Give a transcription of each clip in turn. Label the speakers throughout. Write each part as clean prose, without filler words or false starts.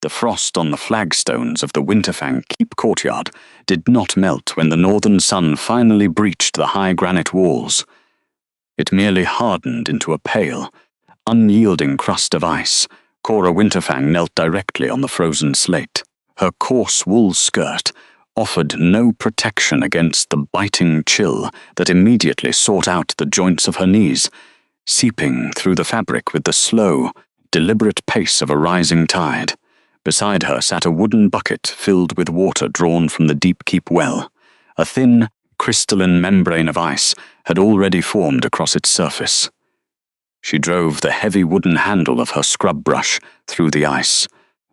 Speaker 1: The frost on the flagstones of the Winterfang keep courtyard did not melt when the northern sun finally breached the high granite walls. It merely hardened into a pale, unyielding crust of ice. Cora Winterfang knelt directly on the frozen slate. Her coarse wool skirt offered no protection against the biting chill that immediately sought out the joints of her knees, seeping through the fabric with the slow, deliberate pace of a rising tide. Beside her sat a wooden bucket filled with water drawn from the deep keep well. A thin, crystalline membrane of ice had already formed across its surface. She drove the heavy wooden handle of her scrub brush through the ice.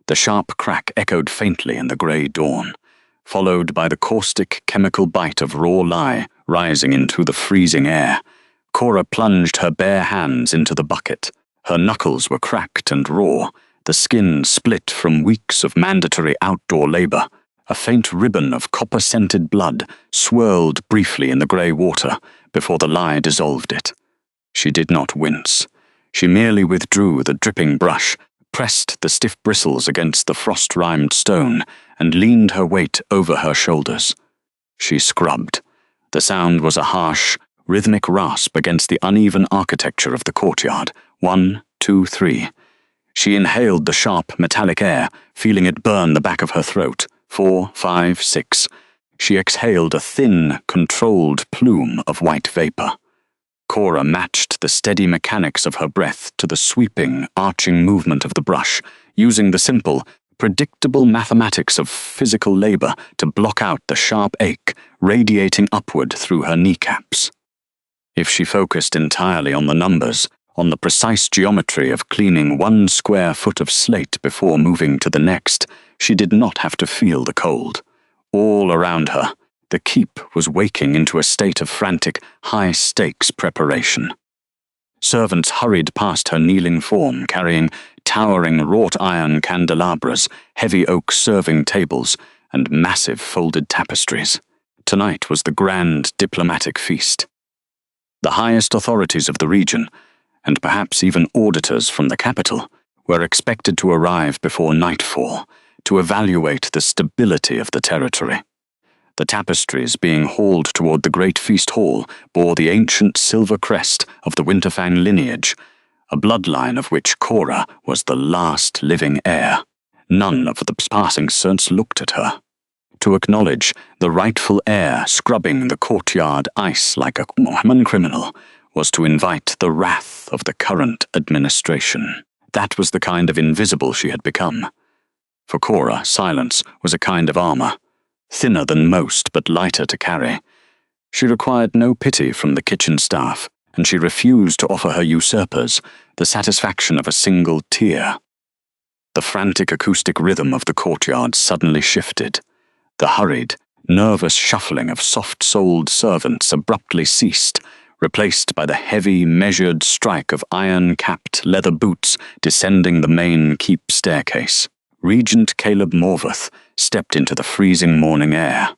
Speaker 1: The sharp crack echoed faintly in the grey dawn, followed by the caustic chemical bite of raw lye rising into the freezing air. Cora plunged her bare hands into the bucket. Her knuckles were cracked and raw, the skin split from weeks of mandatory outdoor labor. A faint ribbon of copper-scented blood swirled briefly in the grey water before the lye dissolved it. She did not wince. She merely withdrew the dripping brush, pressed the stiff bristles against the frost-rimed stone, and leaned her weight over her shoulders. She scrubbed. The sound was a harsh, rhythmic rasp against the uneven architecture of the courtyard. 1, 2, 3. She inhaled the sharp, metallic air, feeling it burn the back of her throat. 4, 5, 6. She exhaled a thin, controlled plume of white vapor. Cora matched the steady mechanics of her breath to the sweeping, arching movement of the brush, using the simple, predictable mathematics of physical labor to block out the sharp ache radiating upward through her kneecaps. If she focused entirely on the numbers, on the precise geometry of cleaning 1 square foot of slate before moving to the next, she did not have to feel the cold. All around her, the keep was waking into a state of frantic, high-stakes preparation. Servants hurried past her kneeling form, carrying towering wrought-iron candelabras, heavy oak serving tables, and massive folded tapestries. Tonight was the grand diplomatic feast. The highest authorities of the region, and perhaps even auditors from the capital, were expected to arrive before nightfall to evaluate the stability of the territory. The tapestries being hauled toward the great feast hall bore the ancient silver crest of the Winterfang lineage, a bloodline of which Cora was the last living heir. None of the passing servants looked at her. To acknowledge the rightful heir scrubbing the courtyard ice like a common criminal was to invite the wrath of the current administration. That was the kind of invisible she had become. For Cora, silence was a kind of armor, thinner than most but lighter to carry. She required no pity from the kitchen staff, and she refused to offer her usurpers the satisfaction of a single tear. The frantic acoustic rhythm of the courtyard suddenly shifted. The hurried, nervous shuffling of soft-souled servants abruptly ceased, replaced by the heavy, measured strike of iron-capped leather boots descending the main keep staircase. Regent Caleb Morveth stepped into the freezing morning air.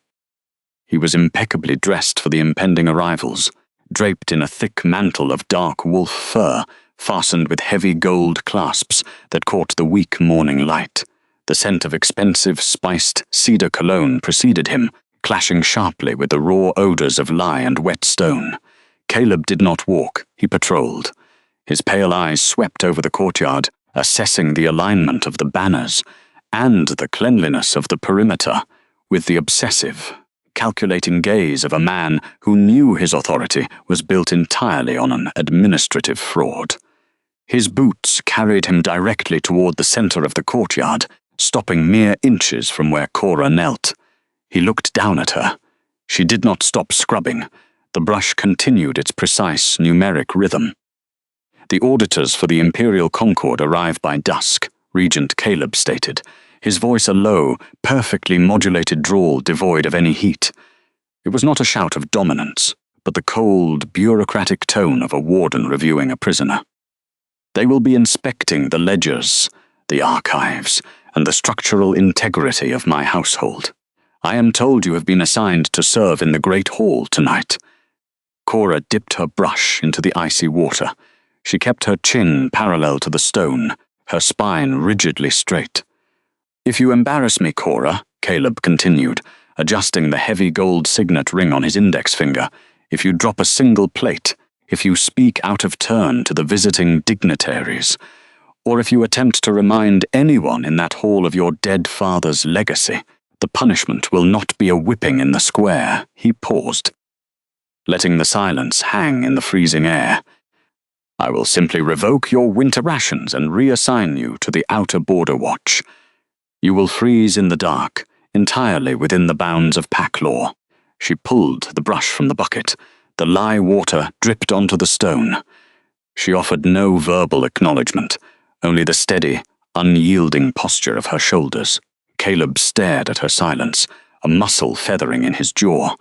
Speaker 1: He was impeccably dressed for the impending arrivals, draped in a thick mantle of dark wolf fur, fastened with heavy gold clasps that caught the weak morning light. The scent of expensive, spiced cedar cologne preceded him, clashing sharply with the raw odors of lye and wet stone. Caleb did not walk, he patrolled. His pale eyes swept over the courtyard, assessing the alignment of the banners and the cleanliness of the perimeter with the obsessive, calculating gaze of a man who knew his authority was built entirely on an administrative fraud. His boots carried him directly toward the center of the courtyard, stopping mere inches from where Cora knelt. He looked down at her. She did not stop scrubbing. The brush continued its precise numeric rhythm. The auditors for the Imperial Concord arrive by dusk, Regent Caleb stated, his voice a low, perfectly modulated drawl devoid of any heat. It was not a shout of dominance, but the cold, bureaucratic tone of a warden reviewing a prisoner. They will be inspecting the ledgers, the archives, and the structural integrity of my household. I am told you have been assigned to serve in the Great Hall tonight. Cora dipped her brush into the icy water. She kept her chin parallel to the stone, her spine rigidly straight. "If you embarrass me, Cora," Caleb continued, adjusting the heavy gold signet ring on his index finger, "if you drop a single plate, if you speak out of turn to the visiting dignitaries, or if you attempt to remind anyone in that hall of your dead father's legacy, the punishment will not be a whipping in the square." He paused, letting the silence hang in the freezing air. "I will simply revoke your winter rations and reassign you to the outer border watch. You will freeze in the dark, entirely within the bounds of pack law." She pulled the brush from the bucket. The lye water dripped onto the stone. She offered no verbal acknowledgement, only the steady, unyielding posture of her shoulders. Caleb stared at her silence, a muscle feathering in his jaw.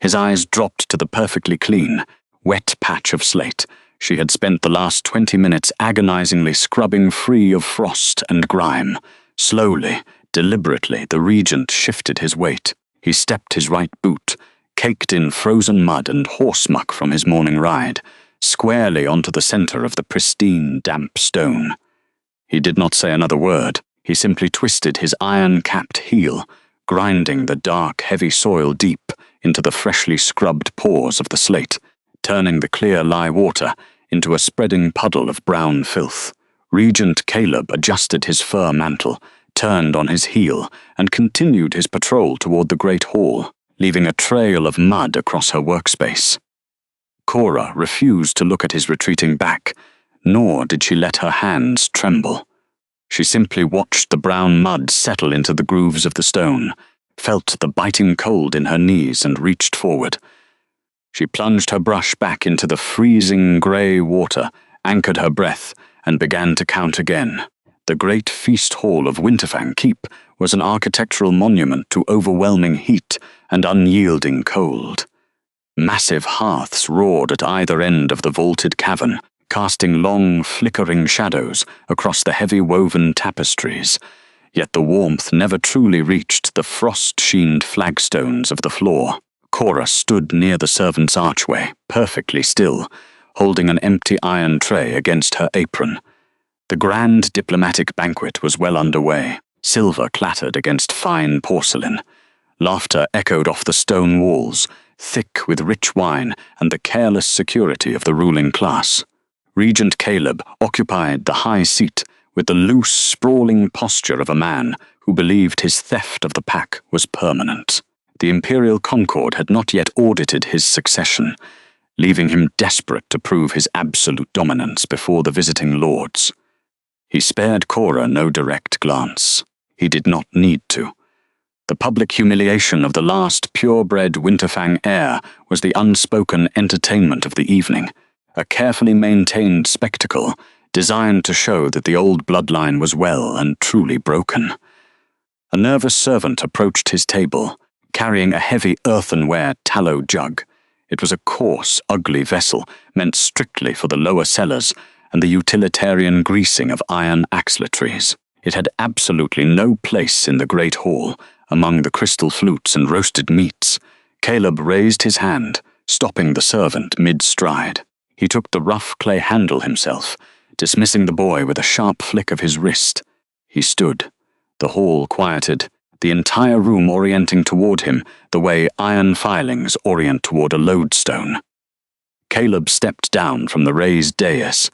Speaker 1: His eyes dropped to the perfectly clean, wet patch of slate she had spent the last 20 minutes agonizingly scrubbing free of frost and grime. Slowly, deliberately, the regent shifted his weight. He stepped his right boot, caked in frozen mud and horse muck from his morning ride, squarely onto the center of the pristine, damp stone. He did not say another word. He simply twisted his iron-capped heel, grinding the dark, heavy soil deep into the freshly scrubbed pores of the slate, turning the clear lye water into a spreading puddle of brown filth. Regent Caleb adjusted his fur mantle, turned on his heel, and continued his patrol toward the great hall, leaving a trail of mud across her workspace. Cora refused to look at his retreating back, nor did she let her hands tremble. She simply watched the brown mud settle into the grooves of the stone, felt the biting cold in her knees, and reached forward. She plunged her brush back into the freezing grey water, anchored her breath, and began to count again. The great feast hall of Winterfang Keep was an architectural monument to overwhelming heat and unyielding cold. Massive hearths roared at either end of the vaulted cavern, casting long, flickering shadows across the heavy woven tapestries, yet the warmth never truly reached the frost-sheened flagstones of the floor. Cora stood near the servants' archway, perfectly still, holding an empty iron tray against her apron. The grand diplomatic banquet was well underway. Silver clattered against fine porcelain. Laughter echoed off the stone walls, thick with rich wine and the careless security of the ruling class. Regent Caleb occupied the high seat with the loose, sprawling posture of a man who believed his theft of the pack was permanent. The Imperial Concord had not yet audited his succession, leaving him desperate to prove his absolute dominance before the visiting lords. He spared Cora no direct glance. He did not need to. The public humiliation of the last purebred Winterfang heir was the unspoken entertainment of the evening, a carefully maintained spectacle designed to show that the old bloodline was well and truly broken. A nervous servant approached his table, carrying a heavy earthenware tallow jug. It was a coarse, ugly vessel meant strictly for the lower cellars and the utilitarian greasing of iron axletrees. It had absolutely no place in the great hall, among the crystal flutes and roasted meats. Caleb raised his hand, stopping the servant mid-stride. He took the rough clay handle himself, dismissing the boy with a sharp flick of his wrist. He stood. The hall quieted, the entire room orienting toward him the way iron filings orient toward a lodestone. Caleb stepped down from the raised dais,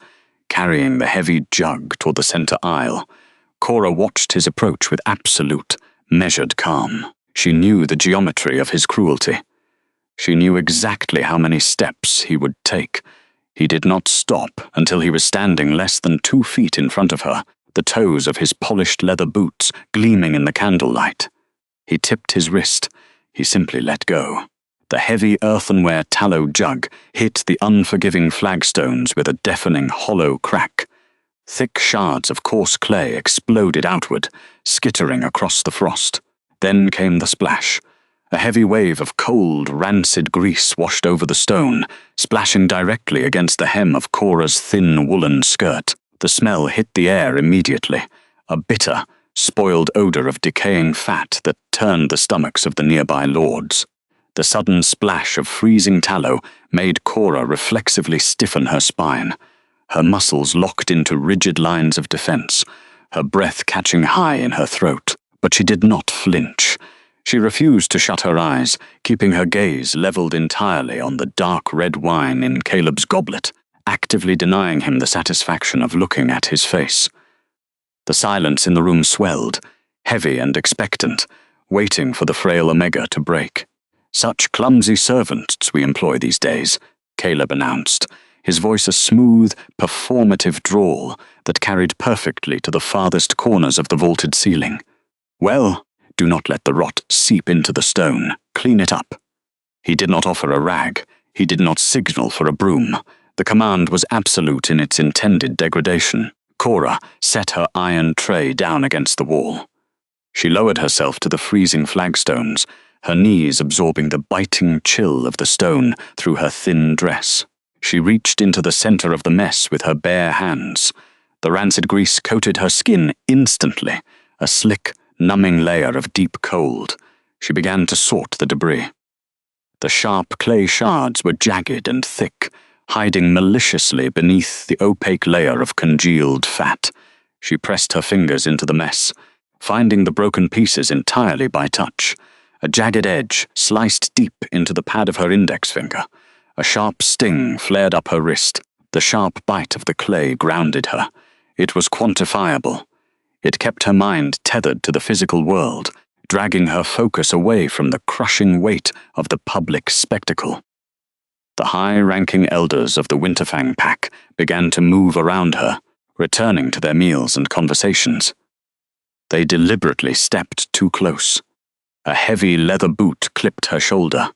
Speaker 1: carrying the heavy jug toward the center aisle. Cora watched his approach with absolute, measured calm. She knew the geometry of his cruelty. She knew exactly how many steps he would take. He did not stop until he was standing less than 2 feet in front of her, the toes of his polished leather boots gleaming in the candlelight. He tipped his wrist. He simply let go. The heavy earthenware tallow jug hit the unforgiving flagstones with a deafening hollow crack. Thick shards of coarse clay exploded outward, skittering across the frost. Then came the splash. A heavy wave of cold, rancid grease washed over the stone, splashing directly against the hem of Cora's thin woolen skirt. The smell hit the air immediately, a bitter, spoiled odor of decaying fat that turned the stomachs of the nearby lords. The sudden splash of freezing tallow made Cora reflexively stiffen her spine. Her muscles locked into rigid lines of defense, her breath catching high in her throat. but she did not flinch. She refused to shut her eyes, keeping her gaze leveled entirely on the dark red wine in Caleb's goblet, actively denying him the satisfaction of looking at his face. The silence in the room swelled, heavy and expectant, waiting for the frail Omega to break. "Such clumsy servants we employ these days," Caleb announced, his voice a smooth, performative drawl that carried perfectly to the farthest corners of the vaulted ceiling. "Well, do not let the rot seep into the stone. Clean it up." He did not offer a rag. He did not signal for a broom. The command was absolute in its intended degradation. Cora set her iron tray down against the wall. She lowered herself to the freezing flagstones, her knees absorbing the biting chill of the stone through her thin dress. She reached into the center of the mess with her bare hands. The rancid grease coated her skin instantly, a slick, numbing layer of deep cold. She began to sort the debris. The sharp clay shards were jagged and thick, hiding maliciously beneath the opaque layer of congealed fat. She pressed her fingers into the mess, finding the broken pieces entirely by touch. A jagged edge sliced deep into the pad of her index finger. A sharp sting flared up her wrist. The sharp bite of the clay grounded her. It was quantifiable. It kept her mind tethered to the physical world, dragging her focus away from the crushing weight of the public spectacle. The high-ranking elders of the Winterfang pack began to move around her, returning to their meals and conversations. They deliberately stepped too close. A heavy leather boot clipped her shoulder.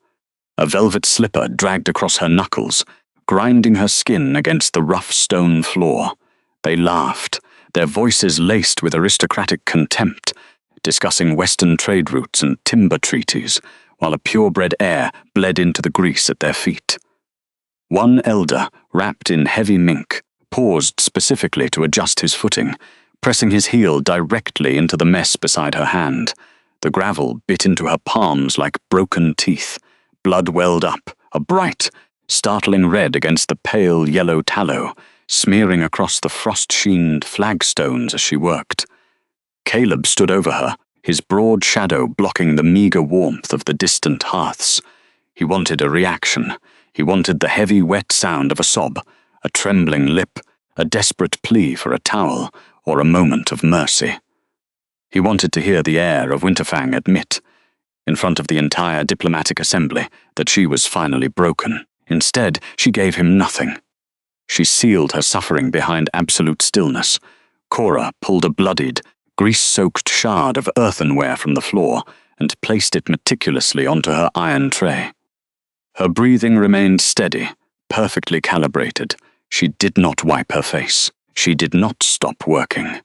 Speaker 1: A velvet slipper dragged across her knuckles, grinding her skin against the rough stone floor. They laughed, their voices laced with aristocratic contempt, discussing Western trade routes and timber treaties, while a purebred air bled into the grease at their feet. One elder, wrapped in heavy mink, paused specifically to adjust his footing, pressing his heel directly into the mess beside her hand. The gravel bit into her palms like broken teeth. Blood welled up, a bright, startling red against the pale yellow tallow, smearing across the frost-sheened flagstones as she worked. Caleb stood over her, his broad shadow blocking the meager warmth of the distant hearths. He wanted a reaction. He wanted the heavy, wet sound of a sob, a trembling lip, a desperate plea for a towel, or a moment of mercy. He wanted to hear the heir of Winterfang admit, in front of the entire diplomatic assembly, that she was finally broken. Instead, she gave him nothing. She sealed her suffering behind absolute stillness. Cora pulled a bloodied, grease-soaked shard of earthenware from the floor and placed it meticulously onto her iron tray. Her breathing remained steady, perfectly calibrated. She did not wipe her face. She did not stop working.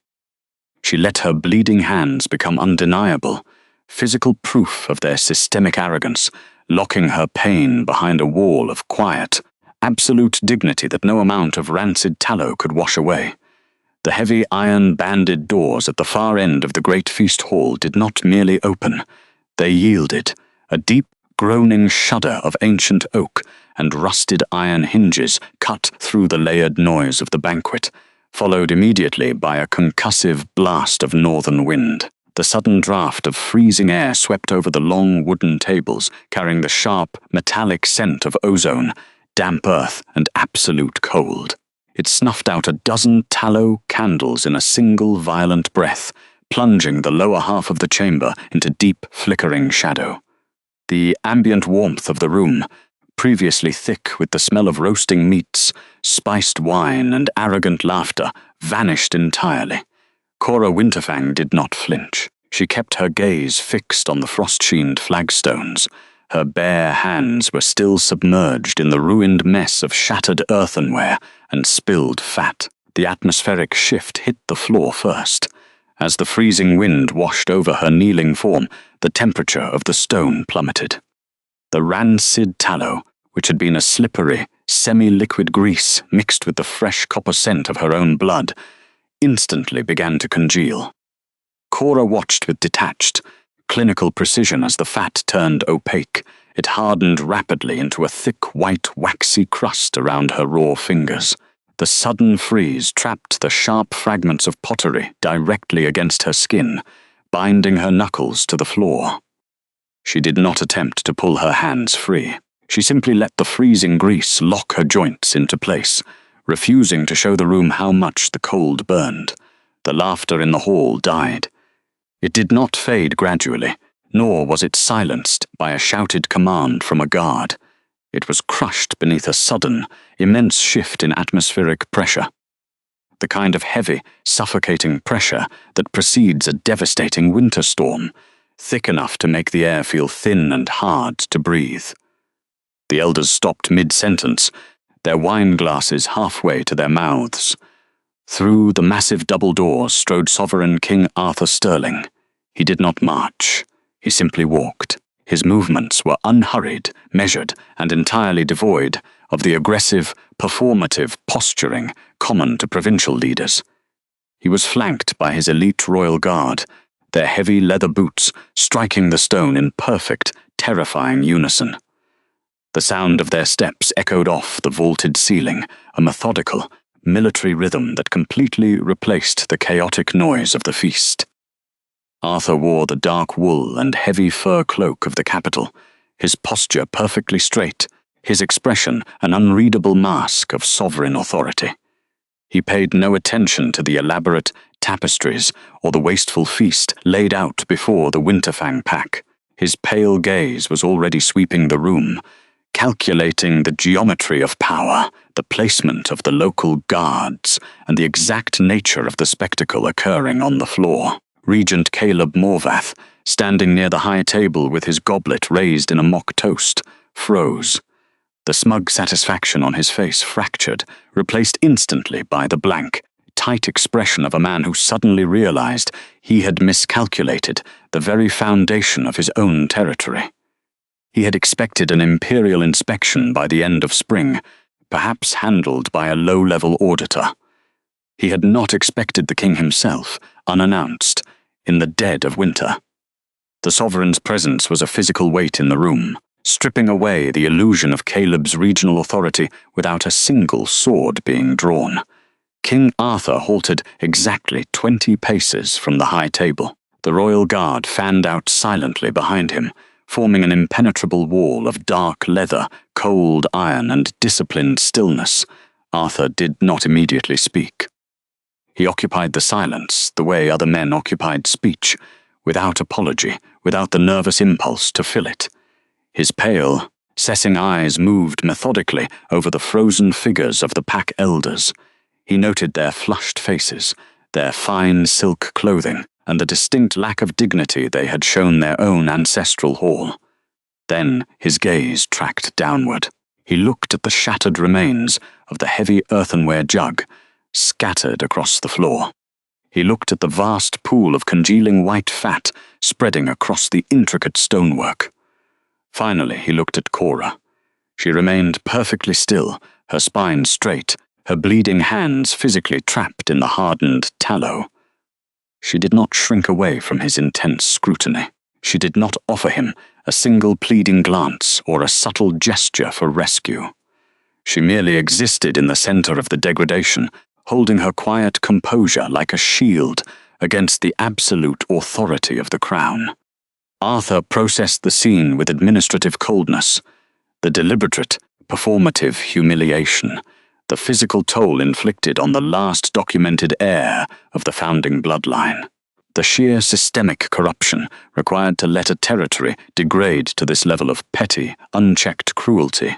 Speaker 1: She let her bleeding hands become undeniable, physical proof of their systemic arrogance, locking her pain behind a wall of quiet, absolute dignity that no amount of rancid tallow could wash away. The heavy iron-banded doors at the far end of the great feast hall did not merely open. They yielded, a deep, groaning shudder of ancient oak and rusted iron hinges cut through the layered noise of the banquet, followed immediately by a concussive blast of northern wind. The sudden draft of freezing air swept over the long wooden tables, carrying the sharp, metallic scent of ozone, damp earth, and absolute cold. It snuffed out a dozen tallow candles in a single violent breath, plunging the lower half of the chamber into deep, flickering shadow. The ambient warmth of the room, previously thick with the smell of roasting meats, spiced wine, and arrogant laughter, vanished entirely. Cora Winterfang did not flinch. She kept her gaze fixed on the frost-sheened flagstones. Her bare hands were still submerged in the ruined mess of shattered earthenware and spilled fat. The atmospheric shift hit the floor first. As the freezing wind washed over her kneeling form, the temperature of the stone plummeted. The rancid tallow, which had been a slippery, semi-liquid grease mixed with the fresh copper scent of her own blood, instantly began to congeal. Cora watched with detached, clinical precision as the fat turned opaque. It hardened rapidly into a thick, white, waxy crust around her raw fingers. The sudden freeze trapped the sharp fragments of pottery directly against her skin, binding her knuckles to the floor. She did not attempt to pull her hands free. She simply let the freezing grease lock her joints into place, refusing to show the room how much the cold burned. The laughter in the hall died. It did not fade gradually, nor was it silenced by a shouted command from a guard. It was crushed beneath a sudden, immense shift in atmospheric pressure. The kind of heavy, suffocating pressure that precedes a devastating winter storm, thick enough to make the air feel thin and hard to breathe. The elders stopped mid-sentence, their wine glasses halfway to their mouths. Through the massive double doors strode Sovereign King Arthur Sterling. He did not march. He simply walked. His movements were unhurried, measured, and entirely devoid of the aggressive, performative posturing common to provincial leaders. He was flanked by his elite royal guard, their heavy leather boots striking the stone in perfect, terrifying unison. The sound of their steps echoed off the vaulted ceiling, a methodical, military rhythm that completely replaced the chaotic noise of the feast. Arthur wore the dark wool and heavy fur cloak of the capital, his posture perfectly straight, his expression an unreadable mask of sovereign authority. He paid no attention to the elaborate tapestries or the wasteful feast laid out before the Winterfang pack. His pale gaze was already sweeping the room, calculating the geometry of power, the placement of the local guards, and the exact nature of the spectacle occurring on the floor. Regent Caleb Morvath, standing near the high table with his goblet raised in a mock toast, froze. The smug satisfaction on his face fractured, replaced instantly by the blank, tight expression of a man who suddenly realized he had miscalculated the very foundation of his own territory. He had expected an imperial inspection by the end of spring, perhaps handled by a low-level auditor. He had not expected the king himself, unannounced, in the dead of winter. The sovereign's presence was a physical weight in the room, stripping away the illusion of Caleb's regional authority without a single sword being drawn. King Arthur halted exactly 20 paces from the high table. The royal guard fanned out silently behind him, forming an impenetrable wall of dark leather, cold iron, and disciplined stillness. Arthur did not immediately speak. He occupied the silence the way other men occupied speech, without apology, without the nervous impulse to fill it. His pale, cessing eyes moved methodically over the frozen figures of the pack elders. He noted their flushed faces, their fine silk clothing, and the distinct lack of dignity they had shown their own ancestral hall. Then his gaze tracked downward. He looked at the shattered remains of the heavy earthenware jug, scattered across the floor. He looked at the vast pool of congealing white fat spreading across the intricate stonework. Finally, he looked at Cora. She remained perfectly still, her spine straight, her bleeding hands physically trapped in the hardened tallow. She did not shrink away from his intense scrutiny. She did not offer him a single pleading glance or a subtle gesture for rescue. She merely existed in the center of the degradation, holding her quiet composure like a shield against the absolute authority of the crown. Arthur processed the scene with administrative coldness. The deliberate, performative humiliation, the physical toll inflicted on the last documented heir of the founding bloodline. The sheer systemic corruption required to let a territory degrade to this level of petty, unchecked cruelty.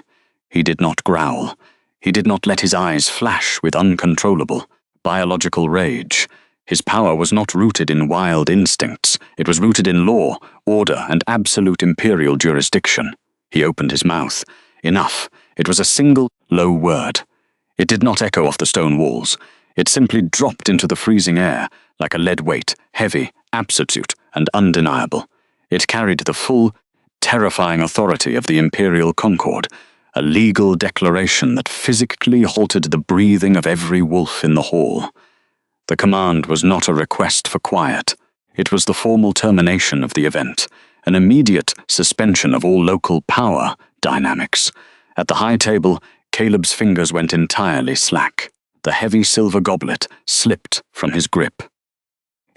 Speaker 1: He did not growl. He did not let his eyes flash with uncontrollable, biological rage. His power was not rooted in wild instincts. It was rooted in law, order, and absolute imperial jurisdiction. He opened his mouth. Enough. It was a single, low word. It did not echo off the stone walls. It simply dropped into the freezing air, like a lead weight, heavy, absolute, and undeniable. It carried the full, terrifying authority of the imperial Concord, a legal declaration that physically halted the breathing of every wolf in the hall. The command was not a request for quiet. It was the formal termination of the event, an immediate suspension of all local power dynamics. At the high table, Caleb's fingers went entirely slack. The heavy silver goblet slipped from his grip.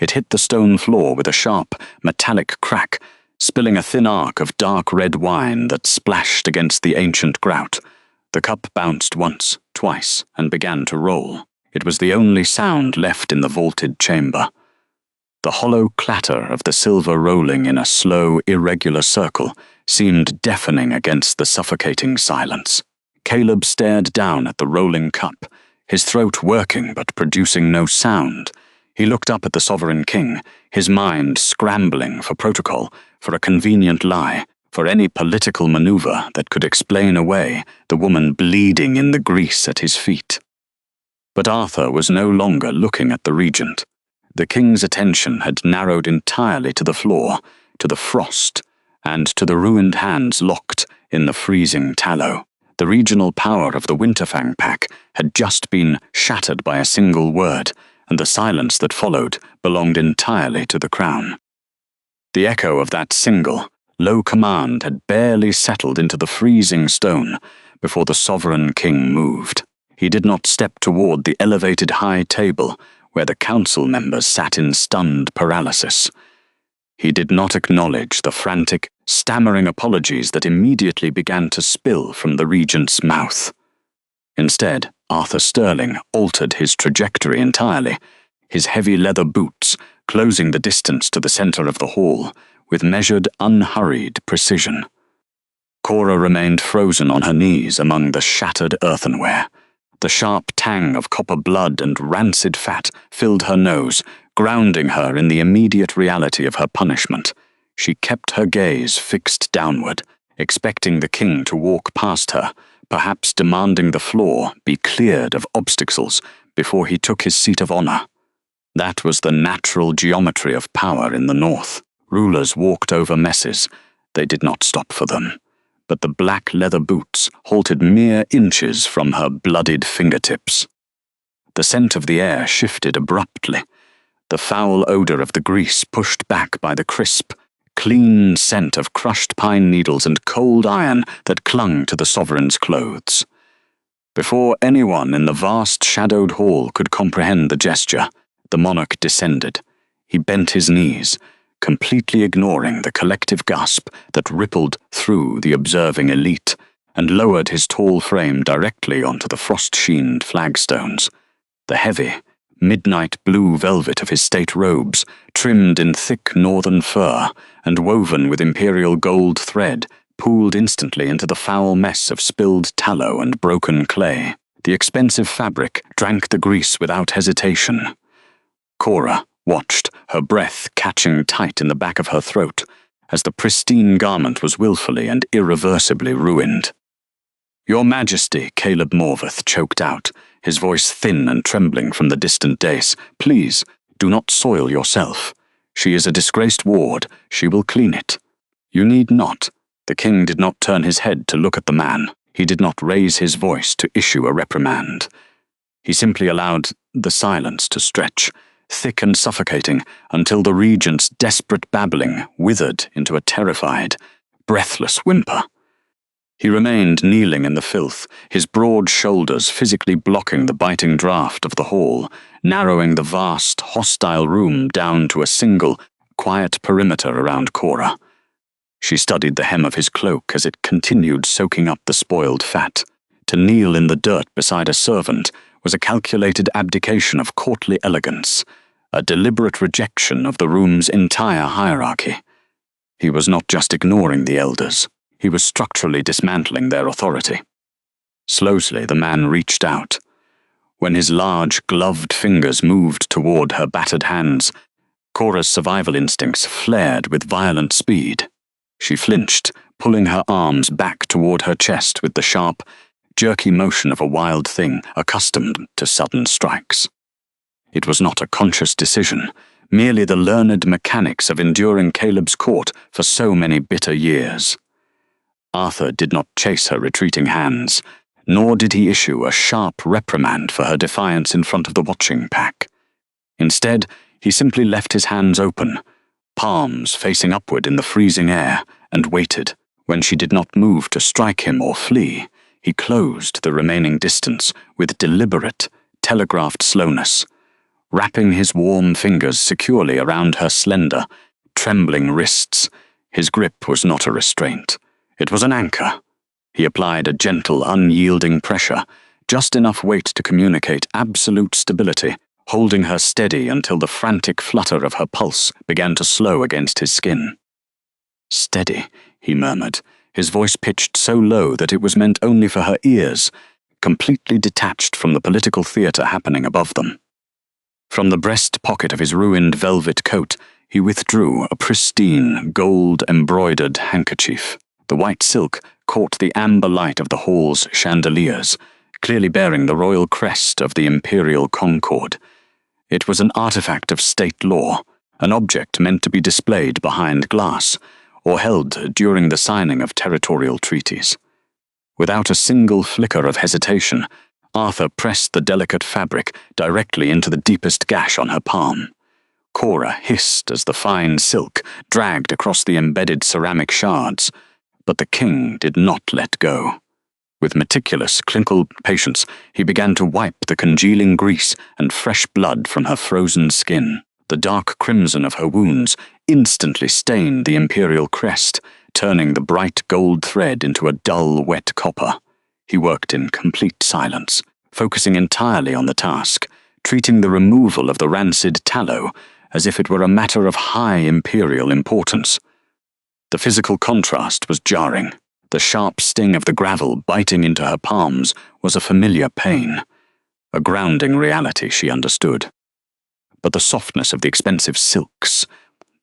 Speaker 1: It hit the stone floor with a sharp, metallic crack, spilling a thin arc of dark red wine that splashed against the ancient grout. The cup bounced once, twice, and began to roll. It was the only sound left in the vaulted chamber. The hollow clatter of the silver rolling in a slow, irregular circle seemed deafening against the suffocating silence. Caleb stared down at the rolling cup, his throat working but producing no sound. He looked up at the Sovereign King, his mind scrambling for protocol, for a convenient lie, for any political maneuver that could explain away the woman bleeding in the grease at his feet. But Arthur was no longer looking at the regent. The king's attention had narrowed entirely to the floor, to the frost, and to the ruined hands locked in the freezing tallow. The regional power of the Winterfang pack had just been shattered by a single word, and the silence that followed belonged entirely to the crown. The echo of that single, low command had barely settled into the freezing stone before the Sovereign King moved. He did not step toward the elevated high table where the council members sat in stunned paralysis. He did not acknowledge the frantic, stammering apologies that immediately began to spill from the regent's mouth. Instead, Arthur Sterling altered his trajectory entirely, his heavy leather boots closing the distance to the center of the hall with measured, unhurried precision. Cora remained frozen on her knees among the shattered earthenware. The sharp tang of copper blood and rancid fat filled her nose, grounding her in the immediate reality of her punishment. She kept her gaze fixed downward, expecting the king to walk past her, perhaps demanding the floor be cleared of obstacles before he took his seat of honor. That was the natural geometry of power in the north. Rulers walked over messes. They did not stop for them. But the black leather boots halted mere inches from her bloodied fingertips. The scent of the air shifted abruptly, the foul odor of the grease pushed back by the crisp, clean scent of crushed pine needles and cold iron that clung to the sovereign's clothes. Before anyone in the vast shadowed hall could comprehend the gesture, the monarch descended. He bent his knees, completely ignoring the collective gasp that rippled through the observing elite, and lowered his tall frame directly onto the frost-sheened flagstones. The heavy, midnight blue velvet of his state robes, trimmed in thick northern fur and woven with imperial gold thread, pooled instantly into the foul mess of spilled tallow and broken clay. The expensive fabric drank the grease without hesitation. Cora watched, her breath catching tight in the back of her throat, as the pristine garment was willfully and irreversibly ruined. "Your Majesty," Caleb Morveth choked out, his voice thin and trembling from the distant dais, "please, do not soil yourself. She is a disgraced ward. She will clean it." "You need not." The king did not turn his head to look at the man. He did not raise his voice to issue a reprimand. He simply allowed the silence to stretch, thick and suffocating, until the regent's desperate babbling withered into a terrified, breathless whimper. He remained kneeling in the filth, his broad shoulders physically blocking the biting draught of the hall, narrowing the vast, hostile room down to a single, quiet perimeter around Cora. She studied the hem of his cloak as it continued soaking up the spoiled fat. To kneel in the dirt beside a servant was a calculated abdication of courtly elegance, a deliberate rejection of the room's entire hierarchy. He was not just ignoring the elders. He was structurally dismantling their authority. Slowly, the man reached out. When his large, gloved fingers moved toward her battered hands, Cora's survival instincts flared with violent speed. She flinched, pulling her arms back toward her chest with the sharp, jerky motion of a wild thing accustomed to sudden strikes. It was not a conscious decision, merely the learned mechanics of enduring Caleb's court for so many bitter years. Arthur did not chase her retreating hands, nor did he issue a sharp reprimand for her defiance in front of the watching pack. Instead, he simply left his hands open, palms facing upward in the freezing air, and waited. When she did not move to strike him or flee, he closed the remaining distance with deliberate, telegraphed slowness, wrapping his warm fingers securely around her slender, trembling wrists. His grip was not a restraint. It was an anchor. He applied a gentle, unyielding pressure, just enough weight to communicate absolute stability, holding her steady until the frantic flutter of her pulse began to slow against his skin. "Steady," he murmured, his voice pitched so low that it was meant only for her ears, completely detached from the political theatre happening above them. From the breast pocket of his ruined velvet coat, he withdrew a pristine, gold-embroidered handkerchief. The white silk caught the amber light of the hall's chandeliers, clearly bearing the royal crest of the imperial Concord. It was an artifact of state law, an object meant to be displayed behind glass, or held during the signing of territorial treaties. Without a single flicker of hesitation, Arthur pressed the delicate fabric directly into the deepest gash on her palm. Cora hissed as the fine silk dragged across the embedded ceramic shards, but the king did not let go. With meticulous, clinical patience, he began to wipe the congealing grease and fresh blood from her frozen skin. The dark crimson of her wounds instantly stained the imperial crest, turning the bright gold thread into a dull, wet copper. He worked in complete silence, focusing entirely on the task, treating the removal of the rancid tallow as if it were a matter of high imperial importance. The physical contrast was jarring. The sharp sting of the gravel biting into her palms was a familiar pain, a grounding reality she understood. But the softness of the expensive silks,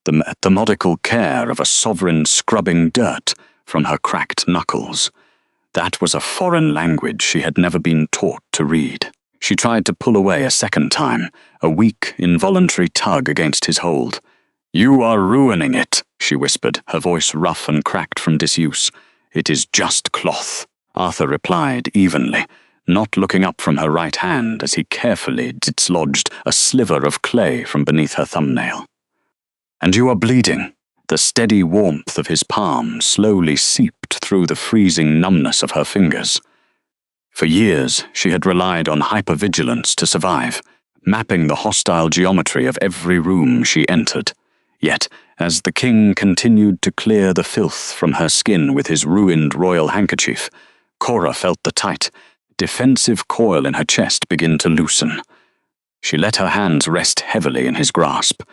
Speaker 1: the methodical care of a sovereign scrubbing dirt from her cracked knuckles, that was a foreign language she had never been taught to read. She tried to pull away a second time, a weak, involuntary tug against his hold. "You are ruining it," she whispered, her voice rough and cracked from disuse. "It is just cloth," Arthur replied evenly, not looking up from her right hand as he carefully dislodged a sliver of clay from beneath her thumbnail. "And you are bleeding." The steady warmth of his palm slowly seeped through the freezing numbness of her fingers. For years, she had relied on hypervigilance to survive, mapping the hostile geometry of every room she entered. Yet, as the king continued to clear the filth from her skin with his ruined royal handkerchief, Cora felt the tight, defensive coil in her chest begin to loosen. She let her hands rest heavily in his grasp.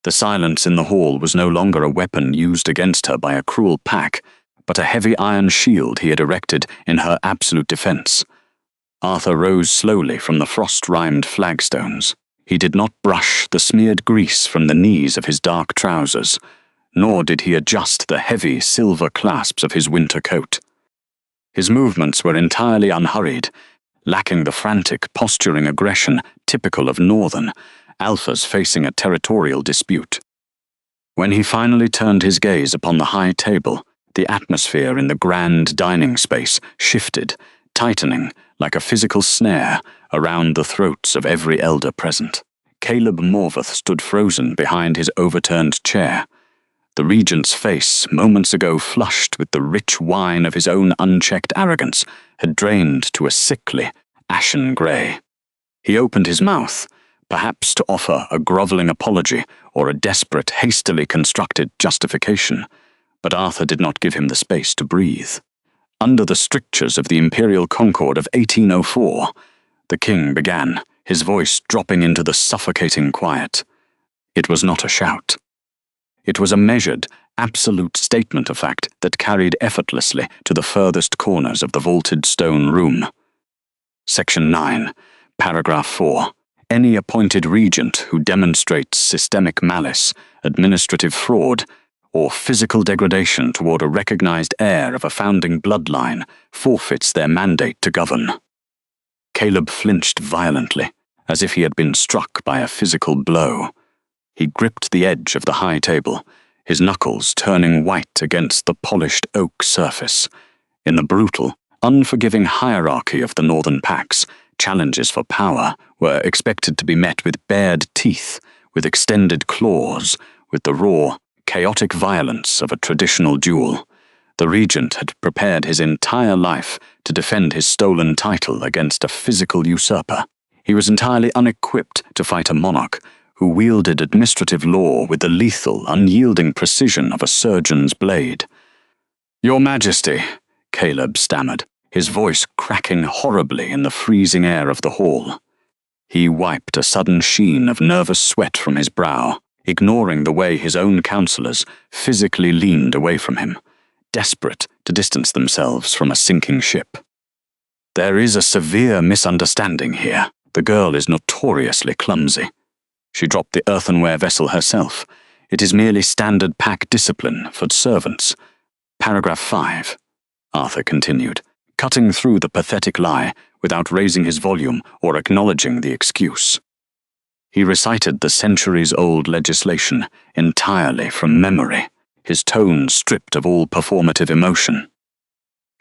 Speaker 1: The silence in the hall was no longer a weapon used against her by a cruel pack, but a heavy iron shield he had erected in her absolute defense. Arthur rose slowly from the frost-rimed flagstones. He did not brush the smeared grease from the knees of his dark trousers, nor did he adjust the heavy silver clasps of his winter coat. His movements were entirely unhurried, lacking the frantic, posturing aggression typical of northern alphas facing a territorial dispute. When he finally turned his gaze upon the high table, the atmosphere in the grand dining space shifted, tightening like a physical snare around the throats of every elder present. Caleb Morveth stood frozen behind his overturned chair. The regent's face, moments ago flushed with the rich wine of his own unchecked arrogance, had drained to a sickly, ashen grey. He opened his mouth, perhaps to offer a grovelling apology or a desperate, hastily constructed justification, but Arthur did not give him the space to breathe. Under the strictures of the imperial Concord of 1804, the king began, his voice dropping into the suffocating quiet. It was not a shout. It was a measured, absolute statement of fact that carried effortlessly to the furthest corners of the vaulted stone room. Section 9, Paragraph 4. Any appointed regent who demonstrates systemic malice, administrative fraud, or physical degradation toward a recognized heir of a founding bloodline forfeits their mandate to govern. Caleb flinched violently, as if he had been struck by a physical blow. He gripped the edge of the high table, his knuckles turning white against the polished oak surface. In the brutal, unforgiving hierarchy of the northern packs, challenges for power were expected to be met with bared teeth, with extended claws, with the raw, chaotic violence of a traditional duel. The regent had prepared his entire life to defend his stolen title against a physical usurper. He was entirely unequipped to fight a monarch who wielded administrative law with the lethal, unyielding precision of a surgeon's blade. "Your Majesty," Caleb stammered, his voice cracking horribly in the freezing air of the hall. He wiped a sudden sheen of nervous sweat from his brow, ignoring the way his own counselors physically leaned away from him, desperate to distance themselves from a sinking ship. "There is a severe misunderstanding here. The girl is notoriously clumsy. She dropped the earthenware vessel herself. It is merely standard pack discipline for servants. Paragraph 5, Arthur continued, cutting through the pathetic lie without raising his volume or acknowledging the excuse. He recited the centuries-old legislation entirely from memory, his tone stripped of all performative emotion.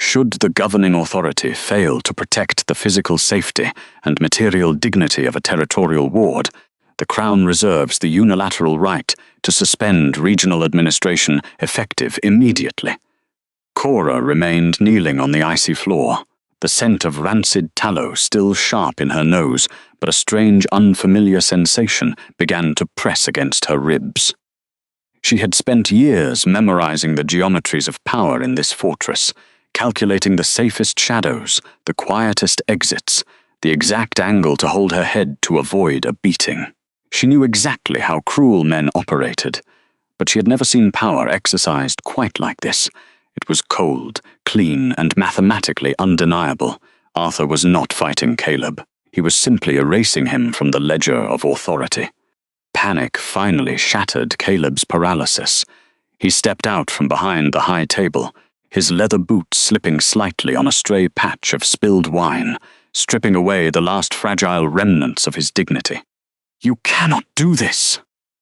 Speaker 1: Should the governing authority fail to protect the physical safety and material dignity of a territorial ward, the Crown reserves the unilateral right to suspend regional administration effective immediately. Cora remained kneeling on the icy floor, the scent of rancid tallow still sharp in her nose, but a strange, unfamiliar sensation began to press against her ribs. She had spent years memorizing the geometries of power in this fortress, calculating the safest shadows, the quietest exits, the exact angle to hold her head to avoid a beating. She knew exactly how cruel men operated, but she had never seen power exercised quite like this. It was cold, clean, and mathematically undeniable. Arthur was not fighting Caleb. He was simply erasing him from the ledger of authority. Panic finally shattered Caleb's paralysis. He stepped out from behind the high table, his leather boots slipping slightly on a stray patch of spilled wine, stripping away the last fragile remnants of his dignity. "You cannot do this,"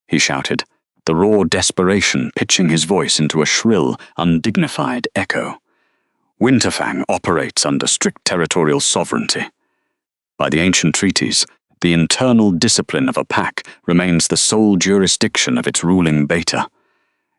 Speaker 1: he shouted, the raw desperation pitching his voice into a shrill, undignified echo. Winterfang operates under strict territorial sovereignty. By the ancient treaties, the internal discipline of a pack remains the sole jurisdiction of its ruling beta.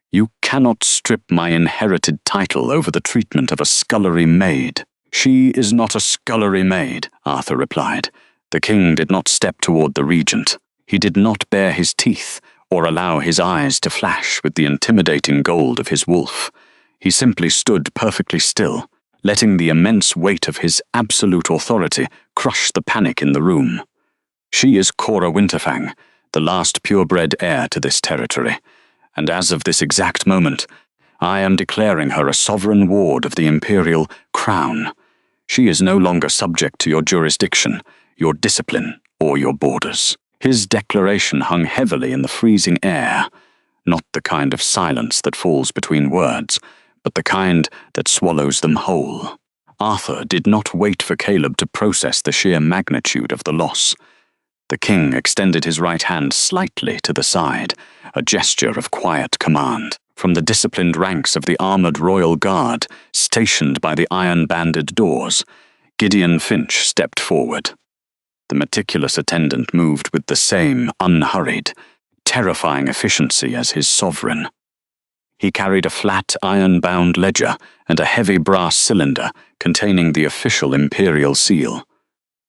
Speaker 1: "You cannot strip my inherited title over the treatment of a scullery maid." "She is not a scullery maid," Arthur replied. The king did not step toward the regent. He did not bare his teeth or allow his eyes to flash with the intimidating gold of his wolf. He simply stood perfectly still, letting the immense weight of his absolute authority crush the panic in the room. "She is Cora Winterfang, the last purebred heir to this territory, and as of this exact moment, I am declaring her a sovereign ward of the imperial crown. She is no longer subject to your jurisdiction, your discipline, or your borders." His declaration hung heavily in the freezing air, not the kind of silence that falls between words, but the kind that swallows them whole. Arthur did not wait for Caleb to process the sheer magnitude of the loss. The king extended his right hand slightly to the side, a gesture of quiet command. From the disciplined ranks of the armored royal guard, stationed by the iron-banded doors, Gideon Finch stepped forward. The meticulous attendant moved with the same unhurried, terrifying efficiency as his sovereign. He carried a flat iron-bound ledger and a heavy brass cylinder containing the official imperial seal.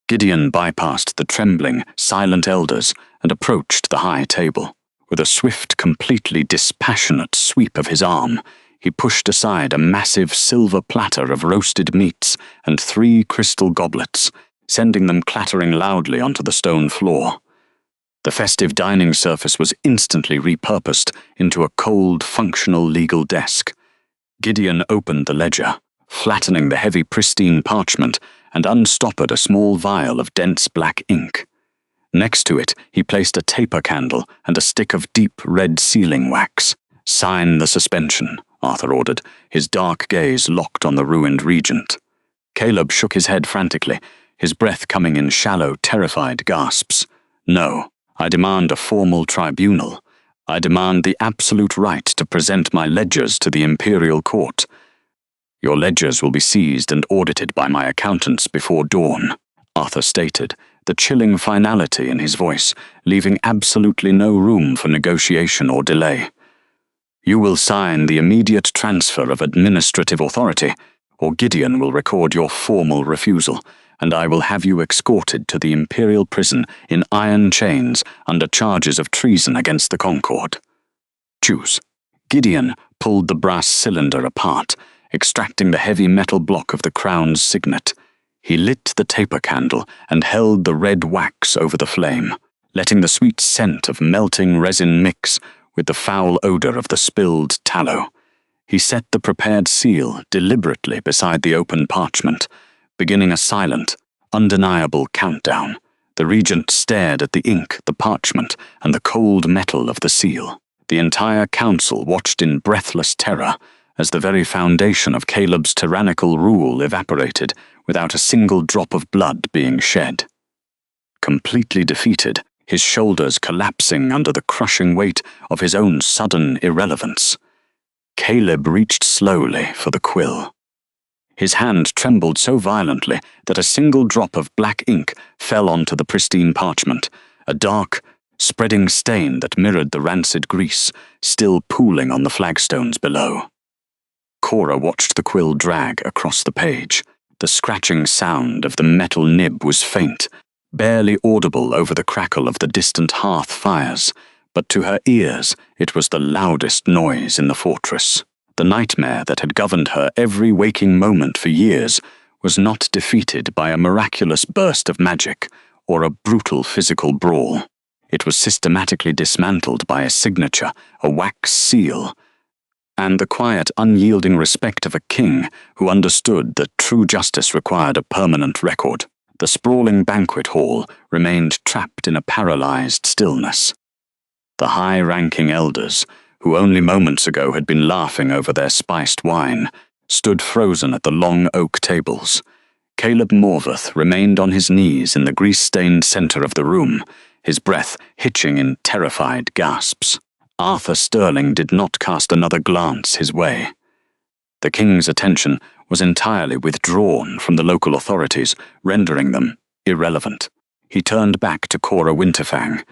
Speaker 1: Gideon bypassed the trembling, silent elders and approached the high table. With a swift, completely dispassionate sweep of his arm, he pushed aside a massive silver platter of roasted meats and 3 crystal goblets, sending them clattering loudly onto the stone floor. The festive dining surface was instantly repurposed into a cold, functional legal desk. Gideon opened the ledger, flattening the heavy, pristine parchment, and unstoppered a small vial of dense black ink. Next to it, he placed a taper candle and a stick of deep red sealing wax. "Sign the suspension," Arthur ordered, his dark gaze locked on the ruined regent. Caleb shook his head frantically, his breath coming in shallow, terrified gasps. "No, I demand a formal tribunal. I demand the absolute right to present my ledgers to the imperial court. Your ledgers will be seized and audited by my accountants before dawn," Arthur stated, the chilling finality in his voice, leaving absolutely no room for negotiation or delay. "You will sign the immediate transfer of administrative authority, or Gideon will record your formal refusal, and I will have you escorted to the Imperial prison in iron chains under charges of treason against the Concord. Choose." Gideon pulled the brass cylinder apart, extracting the heavy metal block of the crown's signet. He lit the taper candle and held the red wax over the flame, letting the sweet scent of melting resin mix with the foul odor of the spilled tallow. He set the prepared seal deliberately beside the open parchment, beginning a silent, undeniable countdown. The regent stared at the ink, the parchment, and the cold metal of the seal. The entire council watched in breathless terror as the very foundation of Caleb's tyrannical rule evaporated without a single drop of blood being shed. Completely defeated, his shoulders collapsing under the crushing weight of his own sudden irrelevance, Caleb reached slowly for the quill. His hand trembled so violently that a single drop of black ink fell onto the pristine parchment, a dark, spreading stain that mirrored the rancid grease still pooling on the flagstones below. Cora watched the quill drag across the page. The scratching sound of the metal nib was faint, barely audible over the crackle of the distant hearth fires, but to her ears it was the loudest noise in the fortress. The nightmare that had governed her every waking moment for years was not defeated by a miraculous burst of magic or a brutal physical brawl. It was systematically dismantled by a signature, a wax seal, and the quiet, unyielding respect of a king who understood that true justice required a permanent record. The sprawling banquet hall remained trapped in a paralyzed stillness. The high-ranking elders, who only moments ago had been laughing over their spiced wine, stood frozen at the long oak tables. Caleb Morveth remained on his knees in the grease-stained center of the room, his breath hitching in terrified gasps. Arthur Sterling did not cast another glance his way. The king's attention was entirely withdrawn from the local authorities, rendering them irrelevant. He turned back to Cora Winterfang.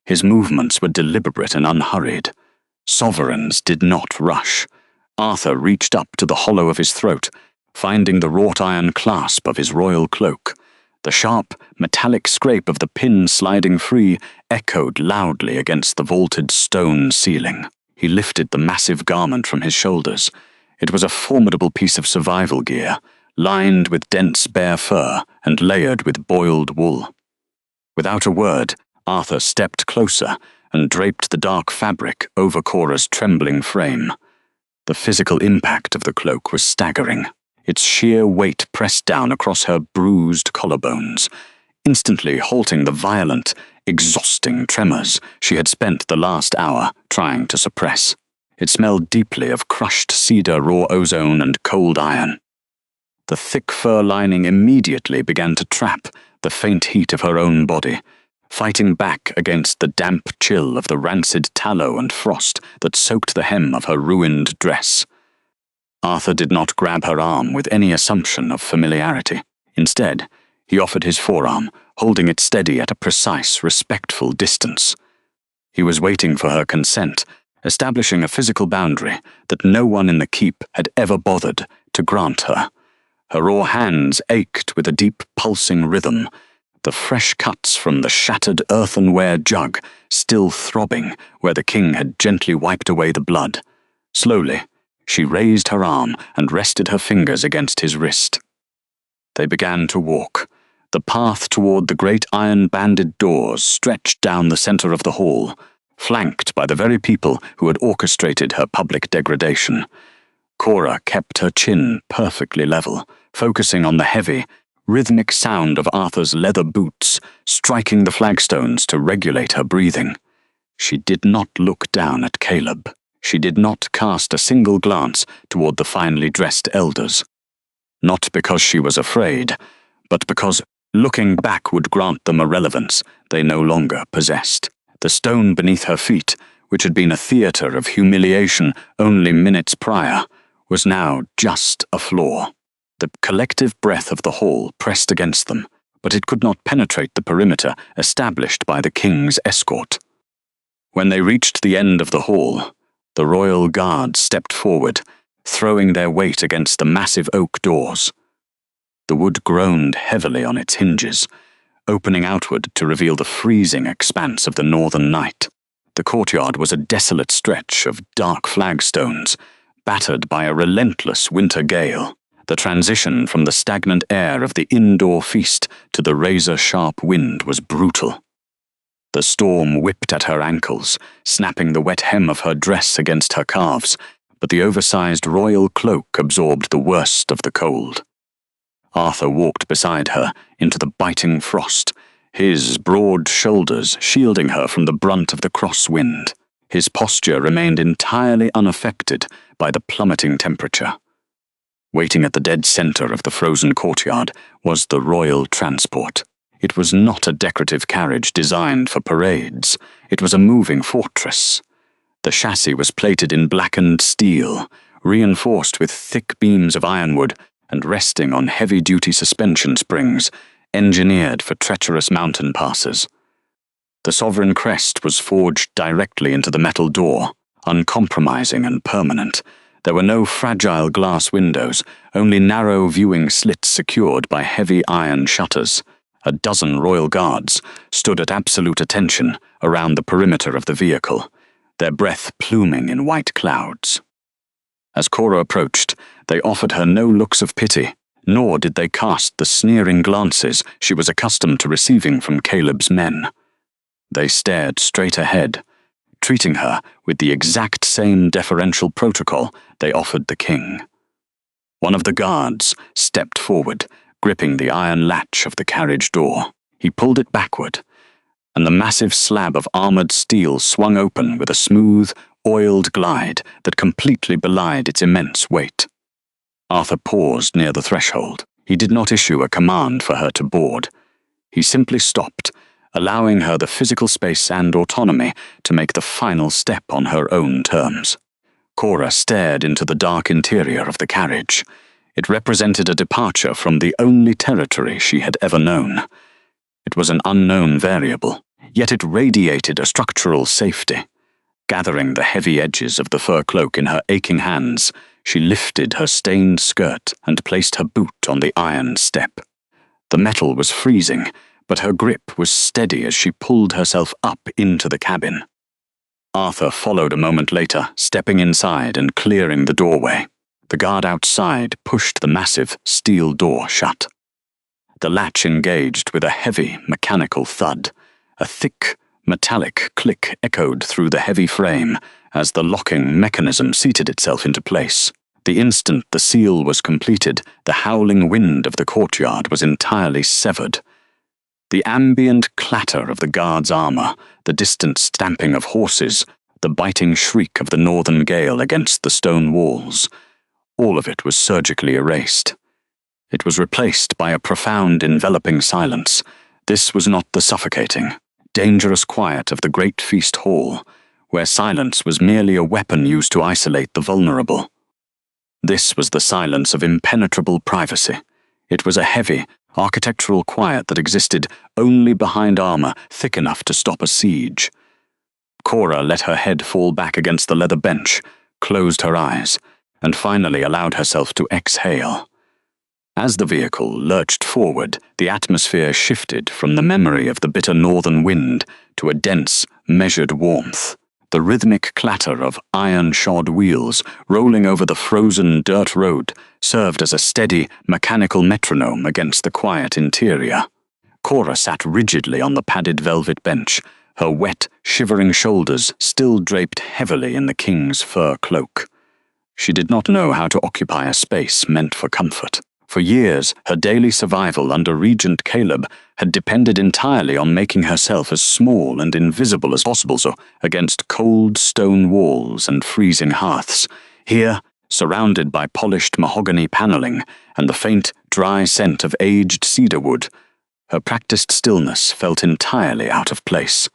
Speaker 1: His movements were deliberate and unhurried. Sovereigns did not rush. Arthur reached up to the hollow of his throat, finding the wrought iron clasp of his royal cloak. The sharp, metallic scrape of the pin sliding free echoed loudly against the vaulted stone ceiling. He lifted the massive garment from his shoulders. It was a formidable piece of survival gear, lined with dense bear fur and layered with boiled wool. Without a word, Arthur stepped closer and draped the dark fabric over Cora's trembling frame. The physical impact of the cloak was staggering. Its sheer weight pressed down across her bruised collarbones, instantly halting the violent, exhausting tremors she had spent the last hour trying to suppress. It smelled deeply of crushed cedar, raw ozone, and cold iron. The thick fur lining immediately began to trap the faint heat of her own body, fighting back against the damp chill of the rancid tallow and frost that soaked the hem of her ruined dress. Arthur did not grab her arm with any assumption of familiarity. Instead, he offered his forearm, holding it steady at a precise, respectful distance. He was waiting for her consent, establishing a physical boundary that no one in the keep had ever bothered to grant her. Her raw hands ached with a deep, pulsing rhythm, the fresh cuts from the shattered earthenware jug still throbbing where the king had gently wiped away the blood. Slowly, she raised her arm and rested her fingers against his wrist. They began to walk. The path toward the great iron-banded doors stretched down the center of the hall, flanked by the very people who had orchestrated her public degradation. Cora kept her chin perfectly level, focusing on the heavy, rhythmic sound of Arthur's leather boots striking the flagstones to regulate her breathing. She did not look down at Caleb. She did not cast a single glance toward the finely dressed elders. Not because she was afraid, but because looking back would grant them a relevance they no longer possessed. The stone beneath her feet, which had been a theater of humiliation only minutes prior, was now just a floor. The collective breath of the hall pressed against them, but it could not penetrate the perimeter established by the king's escort. When they reached the end of the hall, the royal guard stepped forward, throwing their weight against the massive oak doors. The wood groaned heavily on its hinges, opening outward to reveal the freezing expanse of the northern night. The courtyard was a desolate stretch of dark flagstones, battered by a relentless winter gale. The transition from the stagnant air of the indoor feast to the razor-sharp wind was brutal. The storm whipped at her ankles, snapping the wet hem of her dress against her calves, but the oversized royal cloak absorbed the worst of the cold. Arthur walked beside her into the biting frost, his broad shoulders shielding her from the brunt of the crosswind. His posture remained entirely unaffected by the plummeting temperature. Waiting at the dead center of the frozen courtyard was the royal transport. It was not a decorative carriage designed for parades. It was a moving fortress. The chassis was plated in blackened steel, reinforced with thick beams of ironwood and resting on heavy-duty suspension springs, engineered for treacherous mountain passes. The sovereign crest was forged directly into the metal door, uncompromising and permanent. There were no fragile glass windows, only narrow viewing slits secured by heavy iron shutters. A dozen royal guards stood at absolute attention around the perimeter of the vehicle, their breath pluming in white clouds. As Cora approached, they offered her no looks of pity, nor did they cast the sneering glances she was accustomed to receiving from Caleb's men. They stared straight ahead, treating her with the exact same deferential protocol they offered the king. One of the guards stepped forward, gripping the iron latch of the carriage door. He pulled it backward, and the massive slab of armored steel swung open with a smooth, oiled glide that completely belied its immense weight. Arthur paused near the threshold. He did not issue a command for her to board. He simply stopped, allowing her the physical space and autonomy to make the final step on her own terms. Cora stared into the dark interior of the carriage. It represented a departure from the only territory she had ever known. It was an unknown variable, yet it radiated a structural safety. Gathering the heavy edges of the fur cloak in her aching hands, she lifted her stained skirt and placed her boot on the iron step. The metal was freezing, but her grip was steady as she pulled herself up into the cabin. Arthur followed a moment later, stepping inside and clearing the doorway. The guard outside pushed the massive steel door shut. The latch engaged with a heavy, mechanical thud. A thick, metallic click echoed through the heavy frame as the locking mechanism seated itself into place. The instant the seal was completed, the howling wind of the courtyard was entirely severed. The ambient clatter of the guard's armor, the distant stamping of horses, the biting shriek of the northern gale against the stone walls, all of it was surgically erased. It was replaced by a profound, enveloping silence. This was not the suffocating, dangerous quiet of the great feast hall, where silence was merely a weapon used to isolate the vulnerable. This was the silence of impenetrable privacy. It was a heavy, architectural quiet that existed only behind armor thick enough to stop a siege. Cora let her head fall back against the leather bench, closed her eyes, and finally allowed herself to exhale. As the vehicle lurched forward, the atmosphere shifted from the memory of the bitter northern wind to a dense, measured warmth. The rhythmic clatter of iron-shod wheels rolling over the frozen dirt road served as a steady, mechanical metronome against the quiet interior. Cora sat rigidly on the padded velvet bench, her wet, shivering shoulders still draped heavily in the king's fur cloak. She did not know how to occupy a space meant for comfort. For years, her daily survival under Regent Caleb had depended entirely on making herself as small and invisible as possible against cold stone walls and freezing hearths. Here, surrounded by polished mahogany paneling and the faint, dry scent of aged cedar wood, her practiced stillness felt entirely out of place.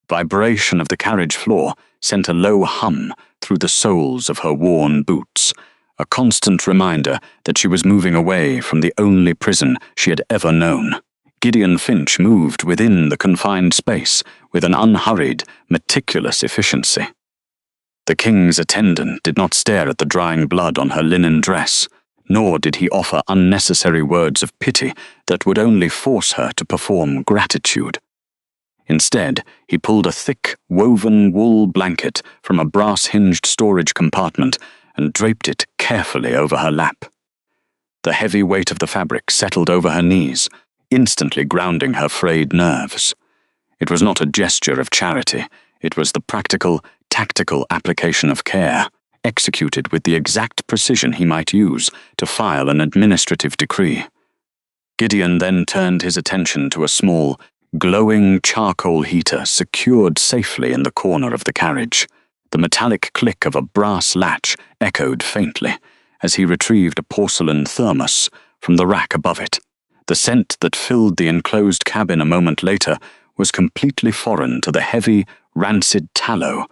Speaker 1: Vibration of the carriage floor sent a low hum through the soles of her worn boots, a constant reminder that she was moving away from the only prison she had ever known. Gideon Finch moved within the confined space with an unhurried, meticulous efficiency. The king's attendant did not stare at the drying blood on her linen dress, nor did he offer unnecessary words of pity that would only force her to perform gratitude. Instead, he pulled a thick, woven wool blanket from a brass-hinged storage compartment and draped it carefully over her lap. The heavy weight of the fabric settled over her knees, instantly grounding her frayed nerves. It was not a gesture of charity, it was the practical, tactical application of care, executed with the exact precision he might use to file an administrative decree. Gideon then turned his attention to a small, glowing charcoal heater secured safely in the corner of the carriage. The metallic click of a brass latch echoed faintly as he retrieved a porcelain thermos from the rack above it. The scent that filled the enclosed cabin a moment later was completely foreign to the heavy, rancid tallow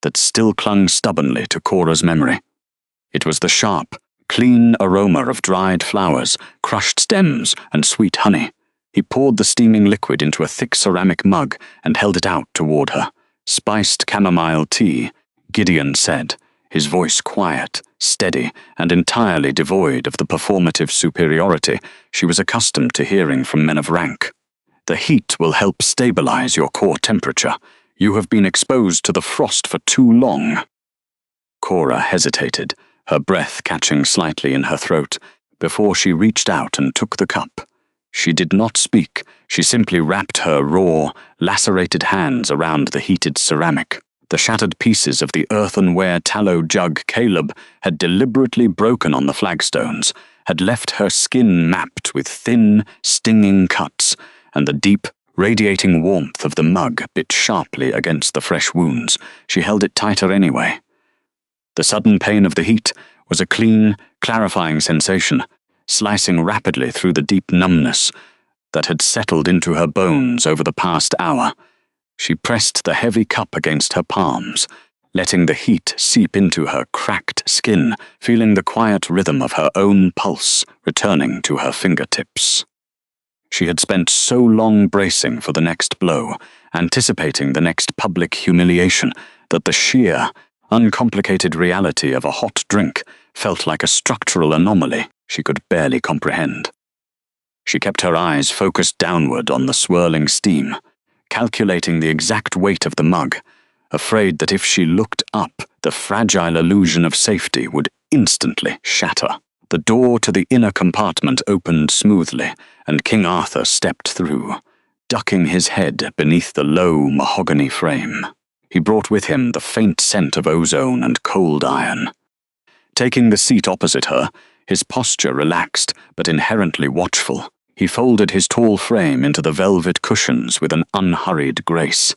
Speaker 1: that still clung stubbornly to Cora's memory. It was the sharp, clean aroma of dried flowers, crushed stems, and sweet honey. He poured the steaming liquid into a thick ceramic mug and held it out toward her. "Spiced chamomile tea," Gideon said, his voice quiet, steady, and entirely devoid of the performative superiority she was accustomed to hearing from men of rank. "The heat will help stabilize your core temperature. You have been exposed to the frost for too long." Cora hesitated, her breath catching slightly in her throat, before she reached out and took the cup. She did not speak, she simply wrapped her raw, lacerated hands around the heated ceramic. The shattered pieces of the earthenware tallow jug Caleb had deliberately broken on the flagstones had left her skin mapped with thin, stinging cuts, and the deep, radiating warmth of the mug bit sharply against the fresh wounds. She held it tighter anyway. The sudden pain of the heat was a clean, clarifying sensation, slicing rapidly through the deep numbness that had settled into her bones over the past hour. She pressed the heavy cup against her palms, letting the heat seep into her cracked skin, feeling the quiet rhythm of her own pulse returning to her fingertips. She had spent so long bracing for the next blow, anticipating the next public humiliation, that the sheer, uncomplicated reality of a hot drink felt like a structural anomaly she could barely comprehend. She kept her eyes focused downward on the swirling steam, calculating the exact weight of the mug, afraid that if she looked up, the fragile illusion of safety would instantly shatter. The door to the inner compartment opened smoothly, and King Arthur stepped through, ducking his head beneath the low mahogany frame. He brought with him the faint scent of ozone and cold iron. Taking the seat opposite her, his posture relaxed but inherently watchful, he folded his tall frame into the velvet cushions with an unhurried grace.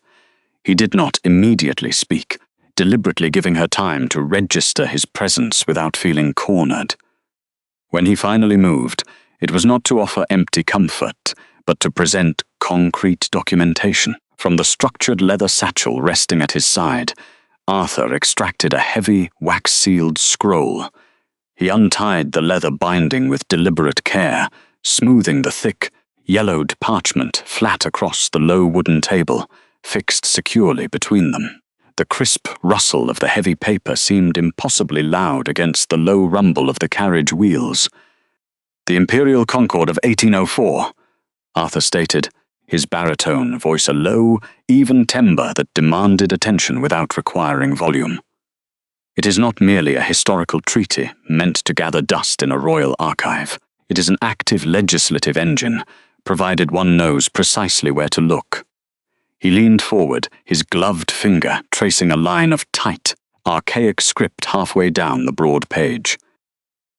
Speaker 1: He did not immediately speak, deliberately giving her time to register his presence without feeling cornered. When he finally moved, it was not to offer empty comfort, but to present concrete documentation. From the structured leather satchel resting at his side, Arthur extracted a heavy, wax-sealed scroll. He untied the leather binding with deliberate care, smoothing the thick, yellowed parchment flat across the low wooden table, fixed securely between them. The crisp rustle of the heavy paper seemed impossibly loud against the low rumble of the carriage wheels. "The Imperial Concord of 1804, Arthur stated, his baritone voice a low, even timbre that demanded attention without requiring volume. "It is not merely a historical treaty meant to gather dust in a royal archive. It is an active legislative engine, provided one knows precisely where to look." He leaned forward, his gloved finger tracing a line of tight, archaic script halfway down the broad page.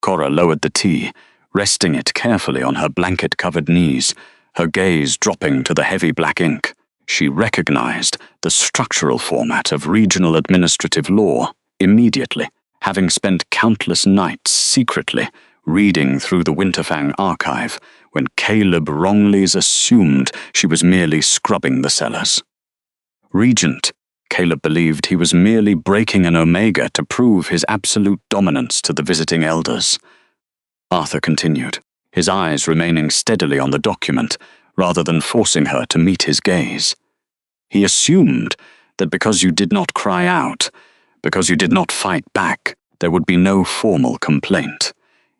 Speaker 1: Cora lowered the tea, resting it carefully on her blanket-covered knees, her gaze dropping to the heavy black ink. She recognized the structural format of regional administrative law immediately, having spent countless nights secretly reading through the Winterfang archive when Caleb wrongly assumed she was merely scrubbing the cellars. Regent, Caleb believed he was merely breaking an omega to prove his absolute dominance to the visiting elders. Arthur continued, his eyes remaining steadily on the document, rather than forcing her to meet his gaze. He assumed that because you did not cry out, because you did not fight back, there would be no formal complaint.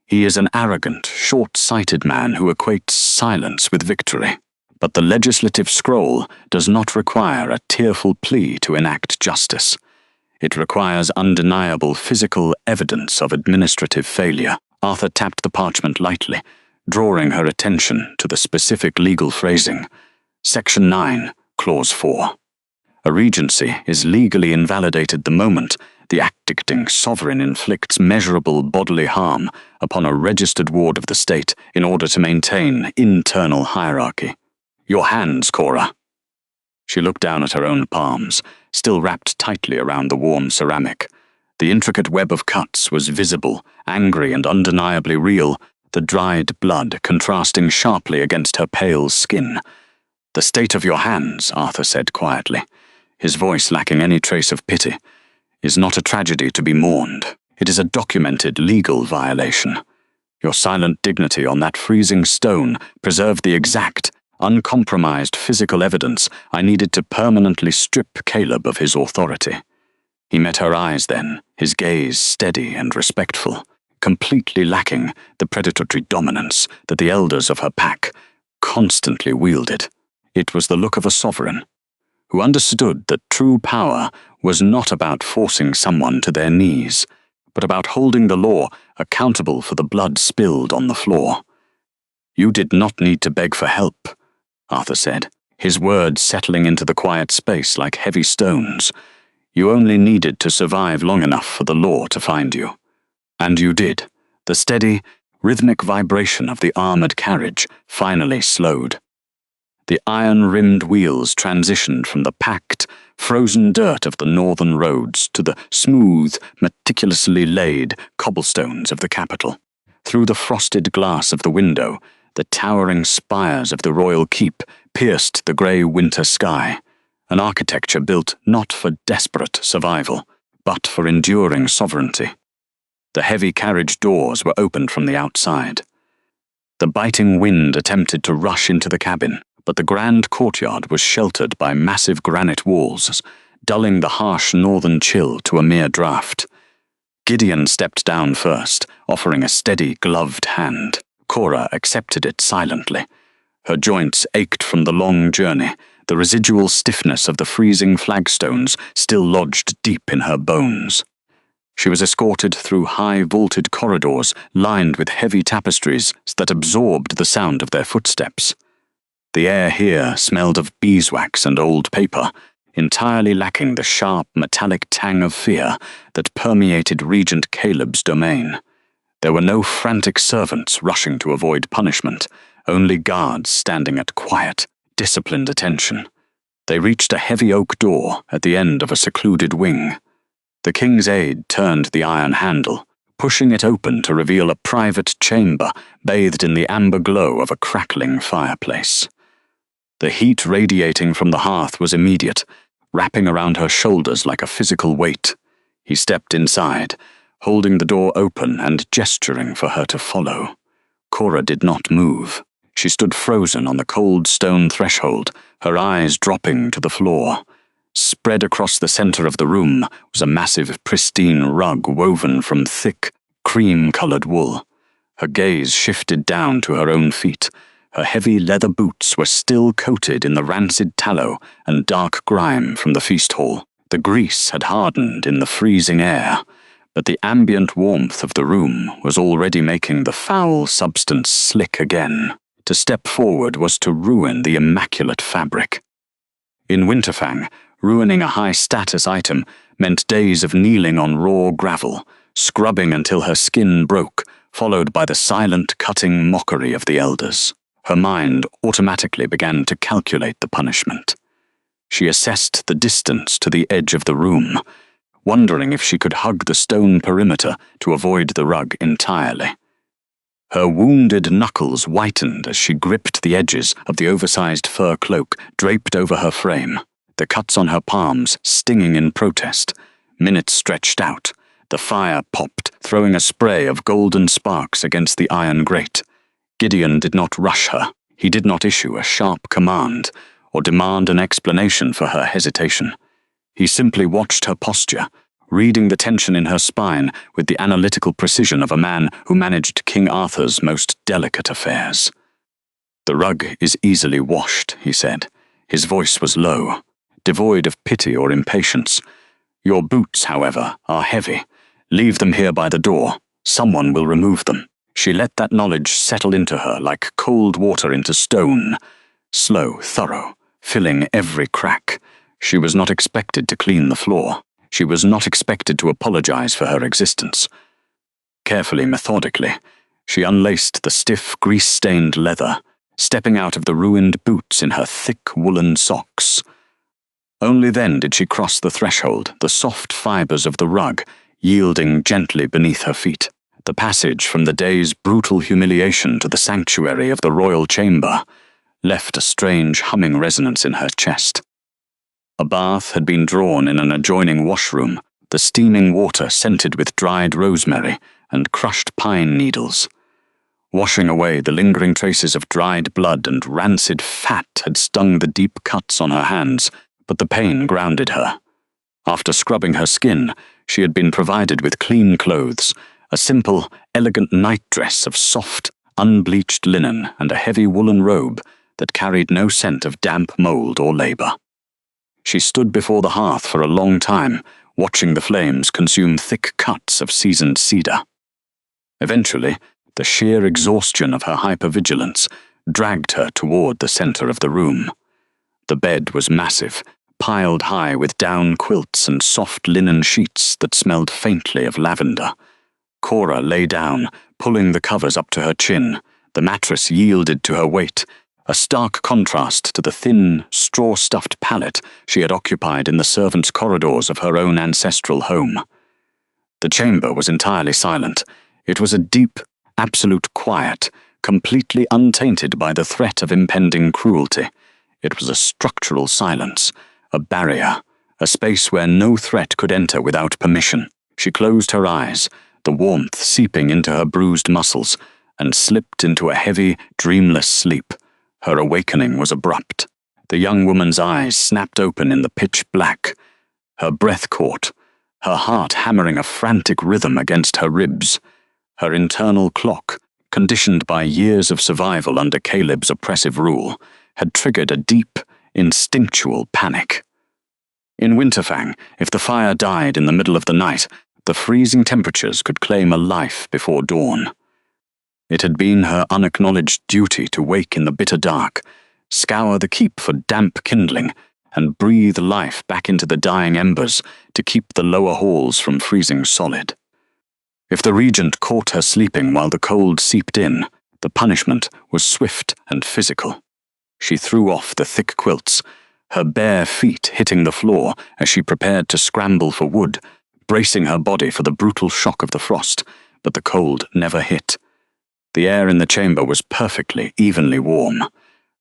Speaker 1: He is an arrogant, short-sighted man who equates silence with victory. But the legislative scroll does not require a tearful plea to enact justice. It requires undeniable physical evidence of administrative failure. Arthur tapped the parchment lightly, drawing her attention to the specific legal phrasing. Section 9, Clause 4. A regency is legally invalidated the moment the acting sovereign inflicts measurable bodily harm upon a registered ward of the state in order to maintain internal hierarchy. Your hands, Cora. She looked down at her own palms, still wrapped tightly around the warm ceramic. The intricate web of cuts was visible, angry and undeniably real, the dried blood contrasting sharply against her pale skin. The state of your hands, Arthur said quietly, his voice lacking any trace of pity, is not a tragedy to be mourned. It is a documented legal violation. Your silent dignity on that freezing stone preserved the exact, uncompromised physical evidence I needed to permanently strip Caleb of his authority. He met her eyes then, his gaze steady and respectful, completely lacking the predatory dominance that the elders of her pack constantly wielded. It was the look of a sovereign who understood that true power was not about forcing someone to their knees, but about holding the law accountable for the blood spilled on the floor. You did not need to beg for help, Arthur said, his words settling into the quiet space like heavy stones. You only needed to survive long enough for the law to find you. And you did. The steady, rhythmic vibration of the armored carriage finally slowed. The iron-rimmed wheels transitioned from the packed, frozen dirt of the northern roads to the smooth, meticulously laid cobblestones of the capital. Through the frosted glass of the window, the towering spires of the royal keep pierced the grey winter sky, an architecture built not for desperate survival, but for enduring sovereignty. The heavy carriage doors were opened from the outside. The biting wind attempted to rush into the cabin, but the grand courtyard was sheltered by massive granite walls, dulling the harsh northern chill to a mere draught. Gideon stepped down first, offering a steady, gloved hand. Cora accepted it silently. Her joints ached from the long journey, the residual stiffness of the freezing flagstones still lodged deep in her bones. She was escorted through high vaulted corridors lined with heavy tapestries that absorbed the sound of their footsteps. The air here smelled of beeswax and old paper, entirely lacking the sharp metallic tang of fear that permeated Regent Caleb's domain. There were no frantic servants rushing to avoid punishment, only guards standing at quiet, disciplined attention. They reached a heavy oak door at the end of a secluded wing. The king's aide turned the iron handle, pushing it open to reveal a private chamber bathed in the amber glow of a crackling fireplace. The heat radiating from the hearth was immediate, wrapping around her shoulders like a physical weight. He stepped inside, holding the door open and gesturing for her to follow. Cora did not move. She stood frozen on the cold stone threshold, her eyes dropping to the floor. Spread across the center of the room was a massive, pristine rug woven from thick, cream-colored wool. Her gaze shifted down to her own feet. Her heavy leather boots were still coated in the rancid tallow and dark grime from the feast hall. The grease had hardened in the freezing air, but the ambient warmth of the room was already making the foul substance slick again. To step forward was to ruin the immaculate fabric. In Winterfang, ruining a high-status item meant days of kneeling on raw gravel, scrubbing until her skin broke, followed by the silent, cutting mockery of the elders. Her mind automatically began to calculate the punishment. She assessed the distance to the edge of the room, wondering if she could hug the stone perimeter to avoid the rug entirely. Her wounded knuckles whitened as she gripped the edges of the oversized fur cloak draped over her frame, the cuts on her palms stinging in protest. Minutes stretched out. The fire popped, throwing a spray of golden sparks against the iron grate. Gideon did not rush her. He did not issue a sharp command or demand an explanation for her hesitation. He simply watched her posture, reading the tension in her spine with the analytical precision of a man who managed King Arthur's most delicate affairs. "The rug is easily washed," he said. His voice was low, devoid of pity or impatience. "Your boots, however, are heavy. Leave them here by the door. Someone will remove them." She let that knowledge settle into her like cold water into stone. Slow, thorough, filling every crack. She was not expected to clean the floor. She was not expected to apologize for her existence. Carefully, methodically, she unlaced the stiff, grease-stained leather, stepping out of the ruined boots in her thick woolen socks. Only then did she cross the threshold, the soft fibers of the rug yielding gently beneath her feet. The passage from the day's brutal humiliation to the sanctuary of the royal chamber left a strange humming resonance in her chest. A bath had been drawn in an adjoining washroom, the steaming water scented with dried rosemary and crushed pine needles. Washing away the lingering traces of dried blood and rancid fat had stung the deep cuts on her hands, but the pain grounded her. After scrubbing her skin, she had been provided with clean clothes, a simple, elegant nightdress of soft, unbleached linen and a heavy woolen robe that carried no scent of damp mold or labor. She stood before the hearth for a long time, watching the flames consume thick cuts of seasoned cedar. Eventually, the sheer exhaustion of her hypervigilance dragged her toward the center of the room. The bed was massive, piled high with down quilts and soft linen sheets that smelled faintly of lavender. Cora lay down, pulling the covers up to her chin. The mattress yielded to her weight, a stark contrast to the thin, straw-stuffed pallet she had occupied in the servants' corridors of her own ancestral home. The chamber was entirely silent. It was a deep, absolute quiet, completely untainted by the threat of impending cruelty. It was a structural silence, a barrier, a space where no threat could enter without permission. She closed her eyes, the warmth seeping into her bruised muscles, and slipped into a heavy, dreamless sleep. Her awakening was abrupt. The young woman's eyes snapped open in the pitch black. Her breath caught, her heart hammering a frantic rhythm against her ribs. Her internal clock, conditioned by years of survival under Caleb's oppressive rule, had triggered a deep, instinctual panic. In Winterfang, if the fire died in the middle of the night, the freezing temperatures could claim a life before dawn. It had been her unacknowledged duty to wake in the bitter dark, scour the keep for damp kindling, and breathe life back into the dying embers to keep the lower halls from freezing solid. If the regent caught her sleeping while the cold seeped in, the punishment was swift and physical. She threw off the thick quilts, her bare feet hitting the floor as she prepared to scramble for wood, bracing her body for the brutal shock of the frost, but the cold never hit. The air in the chamber was perfectly, evenly warm.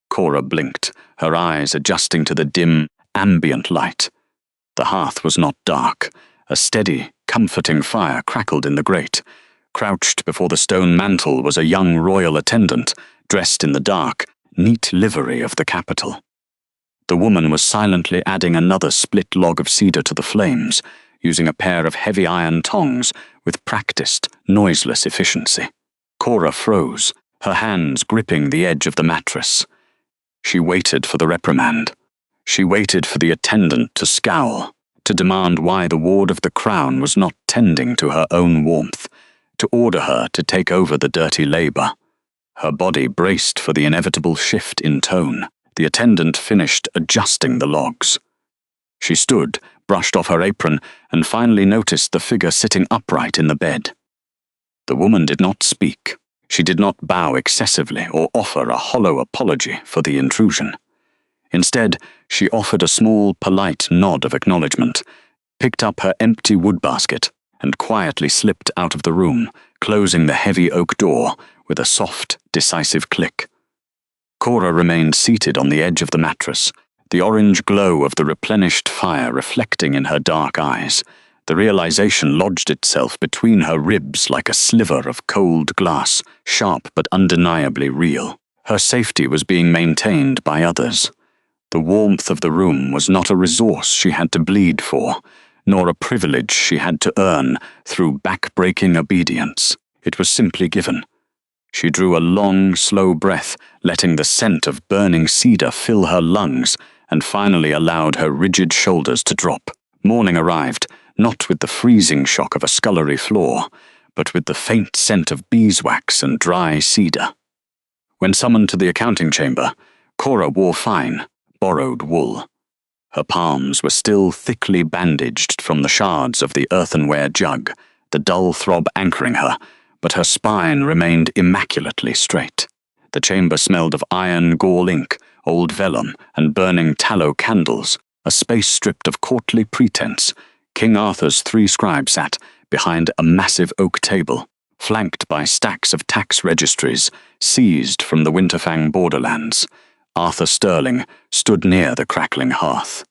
Speaker 1: Cora blinked, her eyes adjusting to the dim, ambient light. The hearth was not dark. A steady, comforting fire crackled in the grate. Crouched before the stone mantel was a young royal attendant, dressed in the dark, neat livery of the capital. The woman was silently adding another split log of cedar to the flames, using a pair of heavy iron tongs with practiced, noiseless efficiency. Cora froze, her hands gripping the edge of the mattress. She waited for the reprimand. She waited for the attendant to scowl, to demand why the ward of the crown was not tending to her own warmth, to order her to take over the dirty labor. Her body braced for the inevitable shift in tone. The attendant finished adjusting the logs. She stood, brushed off her apron, and finally noticed the figure sitting upright in the bed. The woman did not speak. She did not bow excessively or offer a hollow apology for the intrusion. Instead, she offered a small, polite nod of acknowledgement, picked up her empty wood basket, and quietly slipped out of the room, closing the heavy oak door with a soft, decisive click. Cora remained seated on the edge of the mattress, the orange glow of the replenished fire reflecting in her dark eyes. The realization lodged itself between her ribs like a sliver of cold glass, sharp but undeniably real. Her safety was being maintained by others. The warmth of the room was not a resource she had to bleed for, nor a privilege she had to earn through back-breaking obedience. It was simply given. She drew a long, slow breath, letting the scent of burning cedar fill her lungs, and finally allowed her rigid shoulders to drop. Morning arrived, not with the freezing shock of a scullery floor, but with the faint scent of beeswax and dry cedar. When summoned to the accounting chamber, Cora wore fine, borrowed wool. Her palms were still thickly bandaged from the shards of the earthenware jug, the dull throb anchoring her, but her spine remained immaculately straight. The chamber smelled of iron gall ink, old vellum, and burning tallow candles, a space stripped of courtly pretense. King Arthur's 3 scribes sat behind a massive oak table, flanked by stacks of tax registries seized from the Winterfang borderlands. Arthur Sterling stood near the crackling hearth.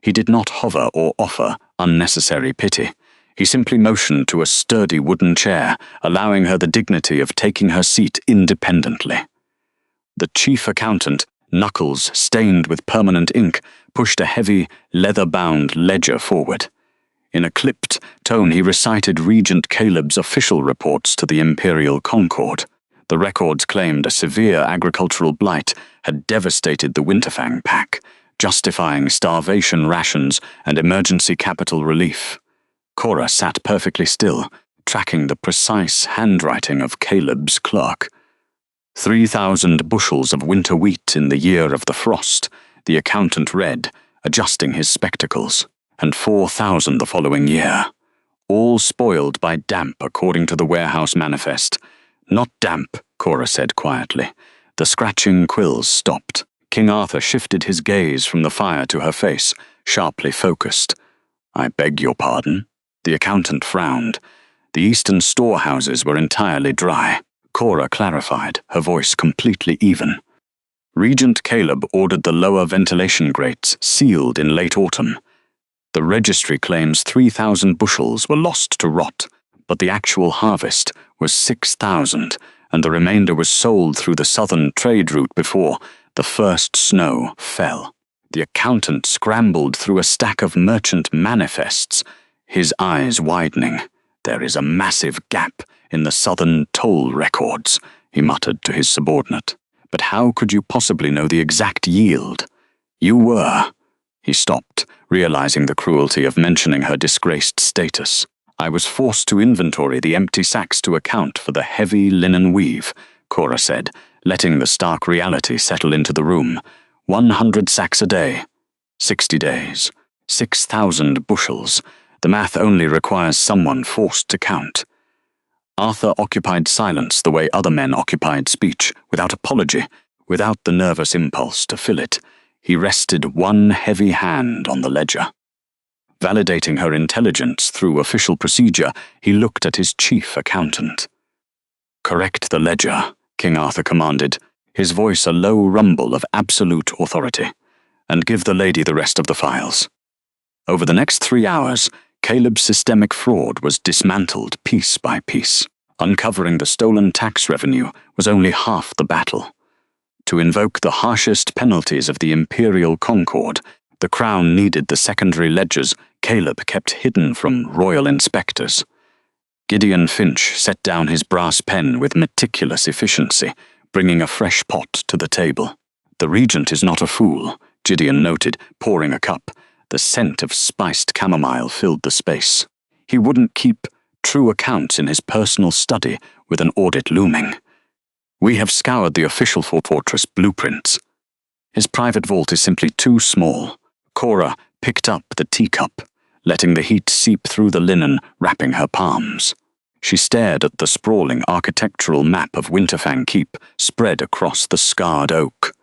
Speaker 1: He did not hover or offer unnecessary pity. He simply motioned to a sturdy wooden chair, allowing her the dignity of taking her seat independently. The chief accountant, knuckles stained with permanent ink, pushed a heavy, leather-bound ledger forward. In a clipped tone he recited Regent Caleb's official reports to the Imperial Concord. The records claimed a severe agricultural blight had devastated the Winterfang pack, justifying starvation rations and emergency capital relief. Cora sat perfectly still, tracking the precise handwriting of Caleb's clerk. 3,000 bushels of winter wheat in the year of the frost, the accountant read, adjusting his spectacles, and 4,000 the following year. All spoiled by damp according to the warehouse manifest. Not damp, Cora said quietly. The scratching quills stopped. King Arthur shifted his gaze from the fire to her face, sharply focused. I beg your pardon? The accountant frowned. The eastern storehouses were entirely dry. Cora clarified, her voice completely even. Regent Caleb ordered the lower ventilation grates sealed in late autumn. The registry claims 3,000 bushels were lost to rot, but the actual harvest was 6,000, and the remainder was sold through the southern trade route before the first snow fell. The accountant scrambled through a stack of merchant manifests, his eyes widening. There is a massive gap in the southern toll records, he muttered to his subordinate. But how could you possibly know the exact yield? You were. He stopped, realizing the cruelty of mentioning her disgraced status. I was forced to inventory the empty sacks to account for the heavy linen weave, Cora said, letting the stark reality settle into the room. 100 sacks a day. 60 days. 6,000 bushels. The math only requires someone forced to count. Arthur occupied silence the way other men occupied speech, without apology, without the nervous impulse to fill it. He rested one heavy hand on the ledger. Validating her intelligence through official procedure, he looked at his chief accountant. Correct the ledger, King Arthur commanded, his voice a low rumble of absolute authority, and give the lady the rest of the files. Over the next 3 hours, Caleb's systemic fraud was dismantled piece by piece. Uncovering the stolen tax revenue was only half the battle. To invoke the harshest penalties of the Imperial Concord, the Crown needed the secondary ledgers Caleb kept hidden from royal inspectors. Gideon Finch set down his brass pen with meticulous efficiency, bringing a fresh pot to the table. The Regent is not a fool, Gideon noted, pouring a cup. The scent of spiced chamomile filled the space. He wouldn't keep true accounts in his personal study with an audit looming. We have scoured the official fortress blueprints. His private vault is simply too small. Cora picked up the teacup, letting the heat seep through the linen wrapping her palms. She stared at the sprawling architectural map of Winterfang Keep spread across the scarred oak.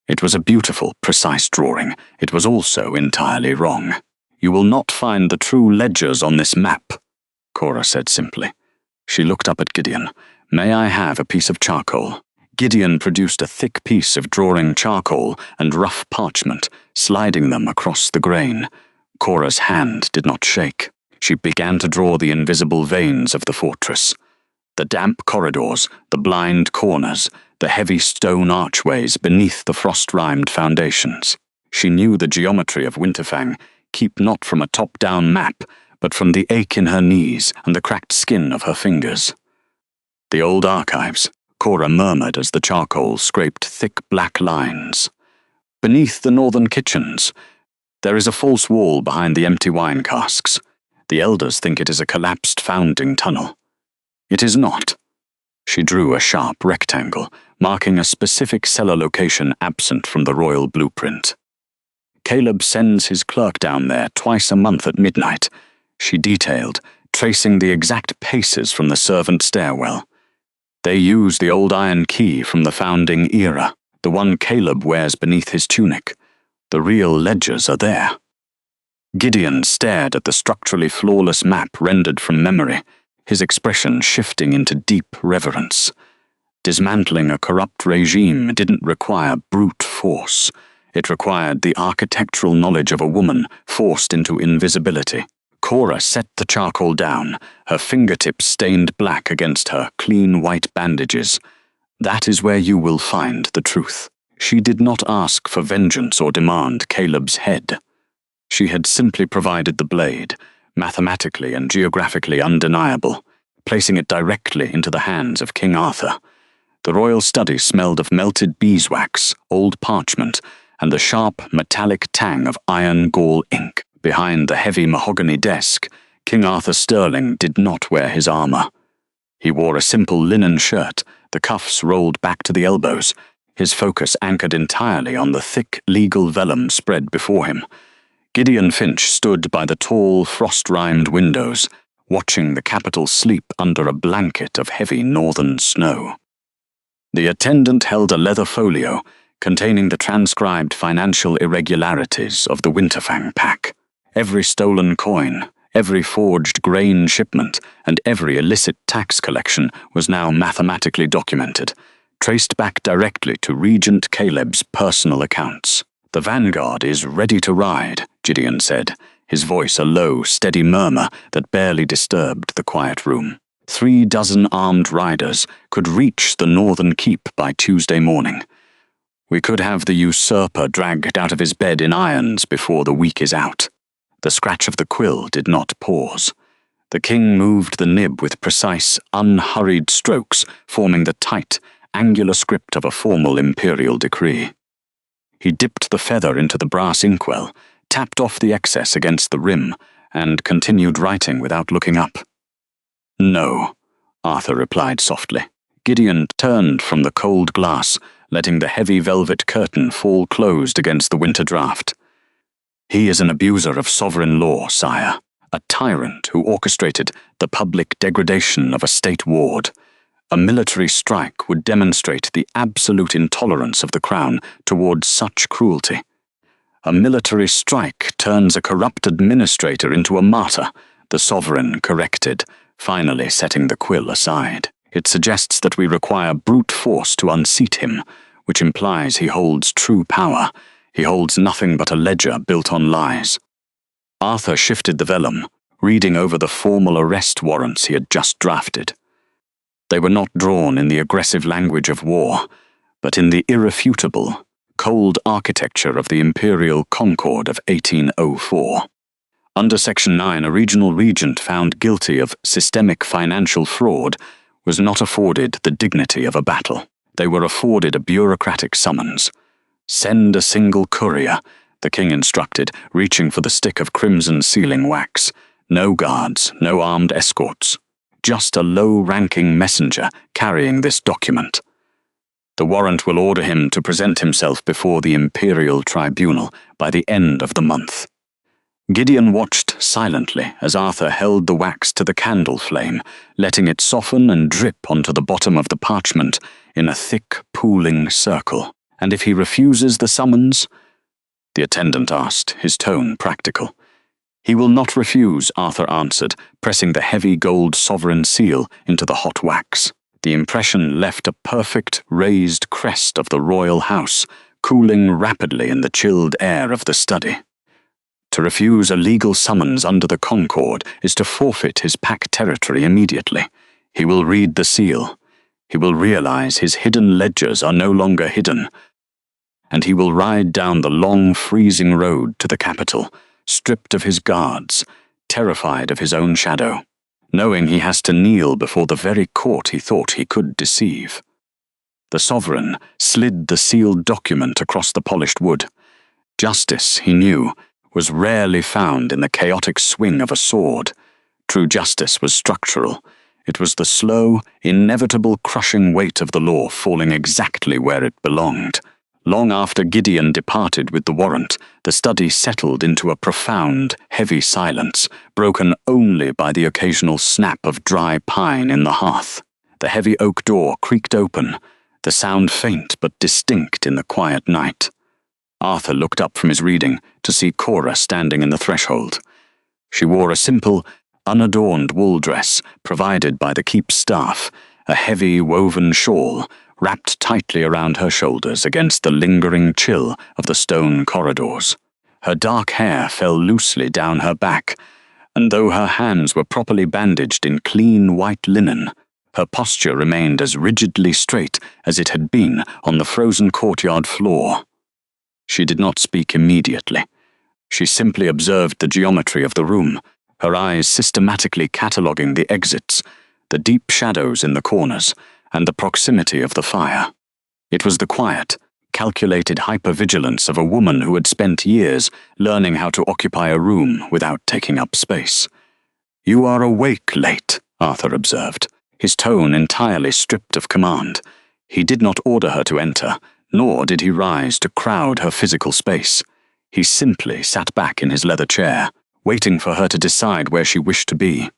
Speaker 1: It was a beautiful, precise drawing. It was also entirely wrong. You will not find the true ledgers on this map, Cora said simply. She looked up at Gideon. May I have a piece of charcoal? Gideon produced a thick piece of drawing charcoal and rough parchment, sliding them across the grain. Cora's hand did not shake. She began to draw the invisible veins of the fortress. The damp corridors, the blind corners, the heavy stone archways beneath the frost-rimed foundations. She knew the geometry of Winterfang, keep not from a top-down map, but from the ache in her knees and the cracked skin of her fingers. The old archives, Cora murmured as the charcoal scraped thick black lines. Beneath the northern kitchens, there is a false wall behind the empty wine casks. The elders think it is a collapsed founding tunnel. It is not. She drew a sharp rectangle, marking a specific cellar location absent from the royal blueprint. Caleb sends his clerk down there twice a month at midnight, she detailed, tracing the exact paces from the servant stairwell. They use the old iron key from the founding era, the one Caleb wears beneath his tunic. The real ledgers are there. Gideon stared at the structurally flawless map rendered from memory, his expression shifting into deep reverence. Dismantling a corrupt regime didn't require brute force. It required the architectural knowledge of a woman forced into invisibility. Cora set the charcoal down, her fingertips stained black against her clean white bandages. That is where you will find the truth. She did not ask for vengeance or demand Caleb's head. She had simply provided the blade, mathematically and geographically undeniable, placing it directly into the hands of King Arthur. The royal study smelled of melted beeswax, old parchment, and the sharp, metallic tang of iron gall ink. Behind the heavy mahogany desk, King Arthur Stirling did not wear his armor. He wore a simple linen shirt, the cuffs rolled back to the elbows, his focus anchored entirely on the thick legal vellum spread before him. Gideon Finch stood by the tall, frost-rimed windows, watching the capital sleep under a blanket of heavy northern snow. The attendant held a leather folio containing the transcribed financial irregularities of the Winterfang pack. Every stolen coin, every forged grain shipment, and every illicit tax collection was now mathematically documented, traced back directly to Regent Caleb's personal accounts. "The vanguard is ready to ride," Gideon said, his voice a low, steady murmur that barely disturbed the quiet room. 36 armed riders could reach the northern keep by Tuesday morning. We could have the usurper dragged out of his bed in irons before the week is out. The scratch of the quill did not pause. The king moved the nib with precise, unhurried strokes, forming the tight, angular script of a formal imperial decree. He dipped the feather into the brass inkwell, tapped off the excess against the rim, and continued writing without looking up. "No," Arthur replied softly. Gideon turned from the cold glass, letting the heavy velvet curtain fall closed against the winter draught. "He is an abuser of sovereign law, sire, a tyrant who orchestrated the public degradation of a state ward. A military strike would demonstrate the absolute intolerance of the crown towards such cruelty. A military strike turns a corrupt administrator into a martyr," the sovereign corrected, finally setting the quill aside. "It suggests that we require brute force to unseat him, which implies he holds true power. He holds nothing but a ledger built on lies." Arthur shifted the vellum, reading over the formal arrest warrants he had just drafted. They were not drawn in the aggressive language of war, but in the irrefutable, cold architecture of the imperial Concord of 1804. Under Section 9, a regional regent found guilty of systemic financial fraud was not afforded the dignity of a battle. They were afforded a bureaucratic summons. "Send a single courier," the king instructed, reaching for the stick of crimson sealing wax. "No guards, no armed escorts. Just a low-ranking messenger carrying this document. The warrant will order him to present himself before the imperial tribunal by the end of the month." Gideon watched silently as Arthur held the wax to the candle flame, letting it soften and drip onto the bottom of the parchment in a thick, pooling circle. "And if he refuses the summons?" the attendant asked, his tone practical. "He will not refuse," Arthur answered, pressing the heavy gold sovereign seal into the hot wax. The impression left a perfect, raised crest of the royal house, cooling rapidly in the chilled air of the study. To refuse a legal summons under the Concord is to forfeit his pack territory immediately. He will read the seal. He will realize his hidden ledgers are no longer hidden. And he will ride down the long, freezing road to the capital, stripped of his guards, terrified of his own shadow, knowing he has to kneel before the very court he thought he could deceive. The sovereign slid the sealed document across the polished wood. Justice, he knew, was rarely found in the chaotic swing of a sword. True justice was structural. It was the slow, inevitable crushing weight of the law falling exactly where it belonged. Long after Gideon departed with the warrant, the study settled into a profound, heavy silence, broken only by the occasional snap of dry pine in the hearth. The heavy oak door creaked open, the sound faint but distinct in the quiet night. Arthur looked up from his reading to see Cora standing in the threshold. She wore a simple, unadorned wool dress provided by the keep staff, a heavy woven shawl wrapped tightly around her shoulders against the lingering chill of the stone corridors. Her dark hair fell loosely down her back, and though her hands were properly bandaged in clean white linen, her posture remained as rigidly straight as it had been on the frozen courtyard floor. She did not speak immediately. She simply observed the geometry of the room, her eyes systematically cataloguing the exits, the deep shadows in the corners, and the proximity of the fire. It was the quiet, calculated hypervigilance of a woman who had spent years learning how to occupy a room without taking up space. "You are awake late," Arthur observed, his tone entirely stripped of command. He did not order her to enter, nor did he rise to crowd her physical space. He simply sat back in his leather chair, waiting for her to decide where she wished to be.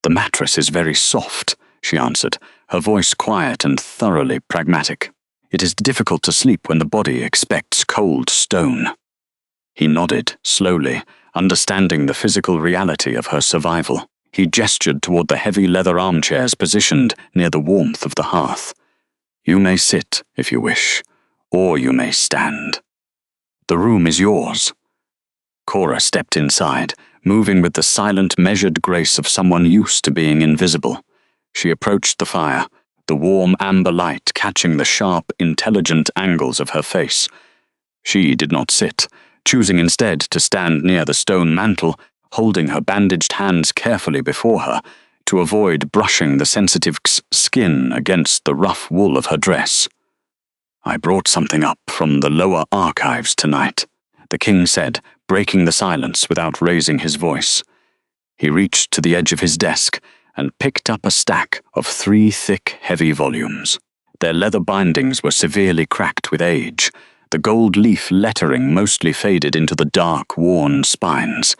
Speaker 1: "The mattress is very soft," she answered, her voice quiet and thoroughly pragmatic. "It is difficult to sleep when the body expects cold stone." He nodded, slowly, understanding the physical reality of her survival. He gestured toward the heavy leather armchairs positioned near the warmth of the hearth. "You may sit, if you wish, or you may stand. The room is yours." Cora stepped inside, moving with the silent, measured grace of someone used to being invisible. She approached the fire, the warm amber light catching the sharp, intelligent angles of her face. She did not sit, choosing instead to stand near the stone mantel, holding her bandaged hands carefully before her to avoid brushing the sensitive skin against the rough wool of her dress. "I brought something up from the lower archives tonight," the king said, breaking the silence without raising his voice. He reached to the edge of his desk and picked up a stack of 3 thick, heavy volumes. Their leather bindings were severely cracked with age, the gold leaf lettering mostly faded into the dark, worn spines.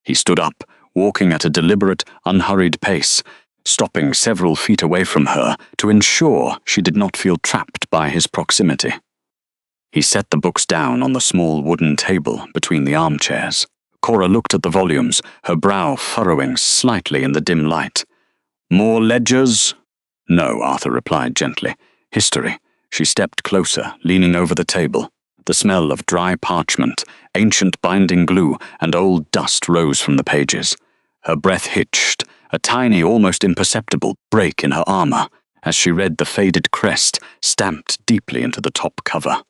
Speaker 1: He stood up, walking at a deliberate, unhurried pace, stopping several feet away from her to ensure she did not feel trapped by his proximity. He set the books down on the small wooden table between the armchairs. Cora looked at the volumes, her brow furrowing slightly in the dim light. "More ledgers?" "No," Arthur replied gently. "History." She stepped closer, leaning over the table. The smell of dry parchment, ancient binding glue, and old dust rose from the pages. Her breath hitched, a tiny, almost imperceptible break in her armor, as she read the faded crest stamped deeply into the top cover.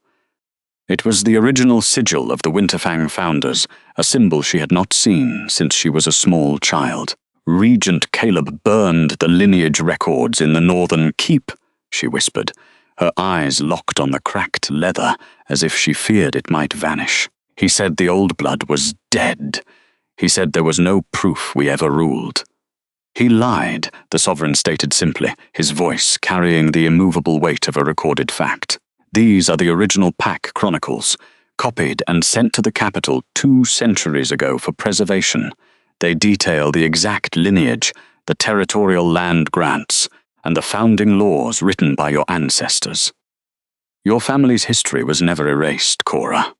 Speaker 1: It was the original sigil of the Winterfang founders, a symbol she had not seen since she was a small child. "Regent Caleb burned the lineage records in the northern keep," she whispered, her eyes locked on the cracked leather as if she feared it might vanish. "He said the old blood was dead. He said there was no proof we ever ruled." "He lied," the sovereign stated simply, his voice carrying the immovable weight of a recorded fact. "These are the original Pack Chronicles, copied and sent to the capital 2 centuries ago for preservation. They detail the exact lineage, the territorial land grants, and the founding laws written by your ancestors. Your family's history was never erased, Cora.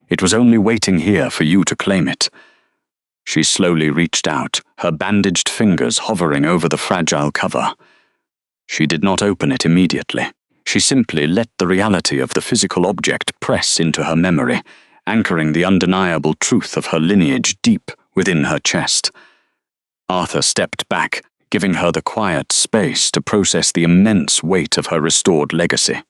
Speaker 1: It was only waiting here for you to claim it." She slowly reached out, her bandaged fingers hovering over the fragile cover. She did not open it immediately. She simply let the reality of the physical object press into her memory, anchoring the undeniable truth of her lineage deep within her chest. Arthur stepped back, giving her the quiet space to process the immense weight of her restored legacy.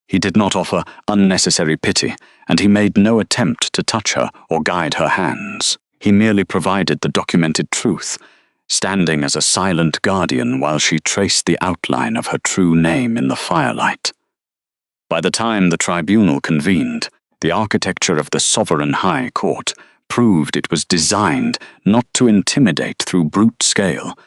Speaker 1: He did not offer unnecessary pity, and he made no attempt to touch her or guide her hands. He merely provided the documented truth, standing as a silent guardian while she traced the outline of her true name in the firelight. By the time the tribunal convened, the architecture of the sovereign High Court proved it was designed not to intimidate through brute scale,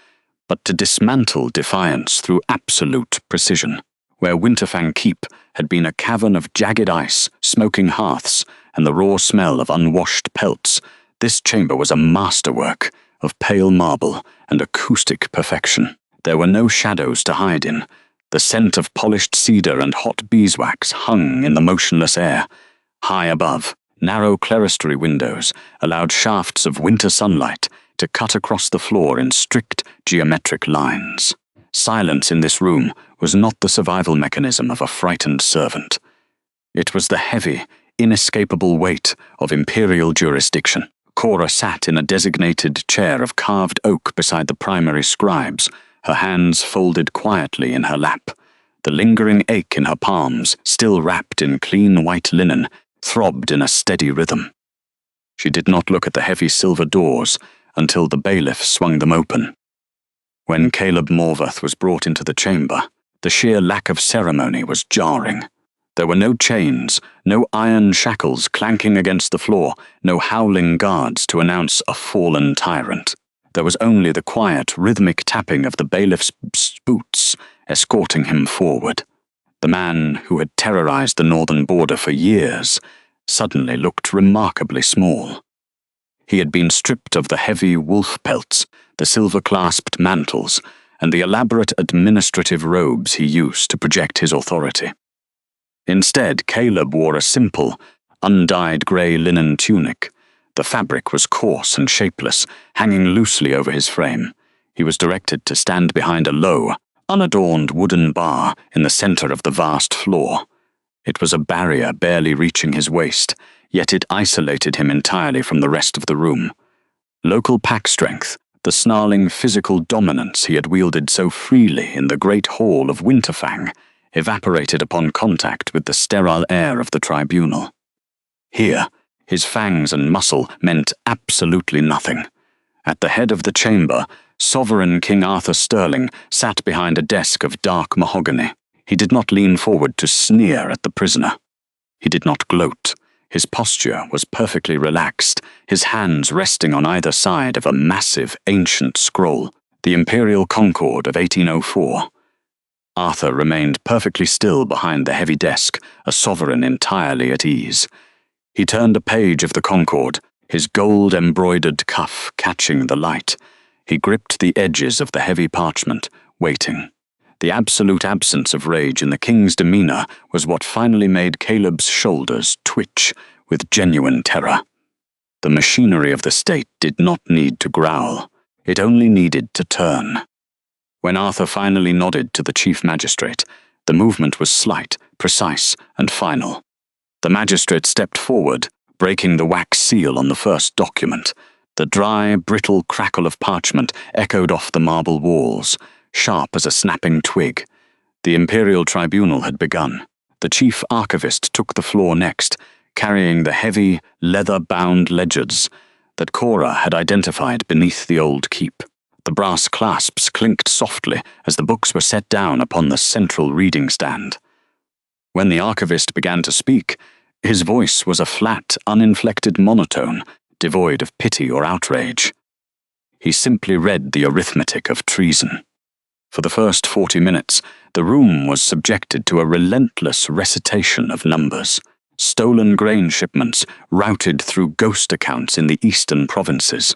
Speaker 1: but to dismantle defiance through absolute precision. Where Winterfang Keep had been a cavern of jagged ice, smoking hearths, and the raw smell of unwashed pelts, this chamber was a masterwork of pale marble and acoustic perfection. There were no shadows to hide in. The scent of polished cedar and hot beeswax hung in the motionless air. High above, narrow clerestory windows allowed shafts of winter sunlight to cut across the floor in strict geometric lines. Silence in this room was not the survival mechanism of a frightened servant. It was the heavy, inescapable weight of imperial jurisdiction. Cora sat in a designated chair of carved oak beside the primary scribes, her hands folded quietly in her lap. The lingering ache in her palms, still wrapped in clean white linen, throbbed in a steady rhythm. She did not look at the heavy silver doors until the bailiff swung them open. When Caleb Morvath was brought into the chamber, the sheer lack of ceremony was jarring. There were no chains, no iron shackles clanking against the floor, no howling guards to announce a fallen tyrant. There was only the quiet, rhythmic tapping of the bailiff's boots escorting him forward. The man who had terrorized the northern border for years suddenly looked remarkably small. He had been stripped of the heavy wolf pelts, the silver-clasped mantles, and the elaborate administrative robes he used to project his authority. Instead, Caleb wore a simple, undyed grey linen tunic. The fabric was coarse and shapeless, hanging loosely over his frame. He was directed to stand behind a low, unadorned wooden bar in the center of the vast floor. It was a barrier barely reaching his waist, yet it isolated him entirely from the rest of the room. Local pack strength, the snarling physical dominance he had wielded so freely in the great hall of Winterfang, evaporated upon contact with the sterile air of the tribunal. Here, his fangs and muscle meant absolutely nothing. At the head of the chamber, Sovereign King Arthur Sterling sat behind a desk of dark mahogany. He did not lean forward to sneer at the prisoner. He did not gloat. His posture was perfectly relaxed, his hands resting on either side of a massive, ancient scroll, the Imperial Concord of 1804. Arthur remained perfectly still behind the heavy desk, a sovereign entirely at ease. He turned a page of the Concord, his gold-embroidered cuff catching the light. He gripped the edges of the heavy parchment, waiting. The absolute absence of rage in the king's demeanor was what finally made Caleb's shoulders twitch with genuine terror. The machinery of the state did not need to growl. It only needed to turn. When Arthur finally nodded to the chief magistrate, the movement was slight, precise, and final. The magistrate stepped forward, breaking the wax seal on the first document. The dry, brittle crackle of parchment echoed off the marble walls, sharp as a snapping twig. The Imperial Tribunal had begun. The chief archivist took the floor next, carrying the heavy, leather-bound ledgers that Cora had identified beneath the old keep. The brass clasps clinked softly as the books were set down upon the central reading stand. When the archivist began to speak, his voice was a flat, uninflected monotone, devoid of pity or outrage. He simply read the arithmetic of treason. For the first 40 minutes, the room was subjected to a relentless recitation of numbers. Stolen grain shipments routed through ghost accounts in the eastern provinces.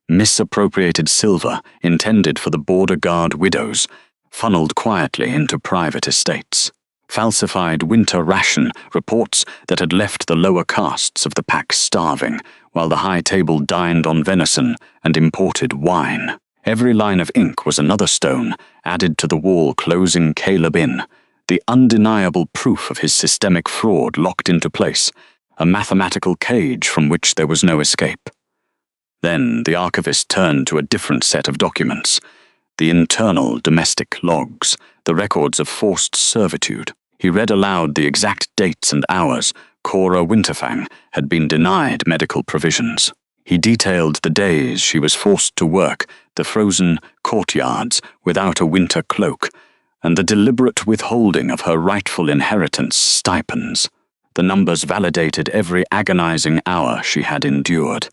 Speaker 1: Misappropriated silver intended for the border guard widows funneled quietly into private estates. Falsified winter ration reports that had left the lower castes of the pack starving, while the high table dined on venison and imported wine. Every line of ink was another stone added to the wall closing Caleb in, the undeniable proof of his systemic fraud locked into place, a mathematical cage from which there was no escape. Then the archivist turned to a different set of documents, the internal domestic logs, the records of forced servitude. He read aloud the exact dates and hours Cora Winterfang had been denied medical provisions. He detailed the days she was forced to work the frozen courtyards without a winter cloak, and the deliberate withholding of her rightful inheritance stipends. The numbers validated every agonizing hour she had endured.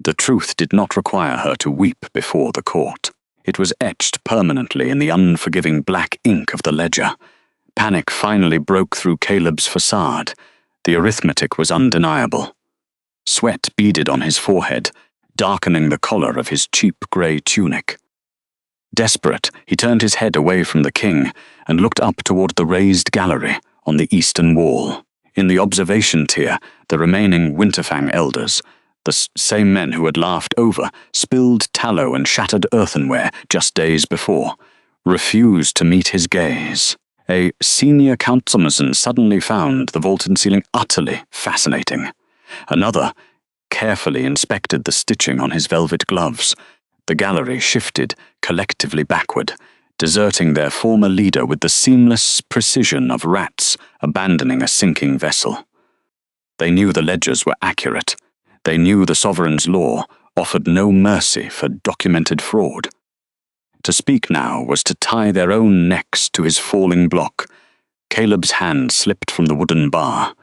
Speaker 1: The truth did not require her to weep before the court. It was etched permanently in the unforgiving black ink of the ledger. Panic finally broke through Caleb's facade. The arithmetic was undeniable. Sweat beaded on his forehead, darkening the collar of his cheap grey tunic. Desperate, he turned his head away from the king and looked up toward the raised gallery on the eastern wall. In the observation tier, the remaining Winterfang elders, the same men who had laughed over spilled tallow and shattered earthenware just days before, refused to meet his gaze. A senior councilman suddenly found the vaulted ceiling utterly fascinating. Another carefully inspected the stitching on his velvet gloves. The gallery shifted collectively backward, deserting their former leader with the seamless precision of rats abandoning a sinking vessel. They knew the ledgers were accurate. They knew the sovereign's law offered no mercy for documented fraud. To speak now was to tie their own necks to his falling block. Caleb's hand slipped from the wooden bar.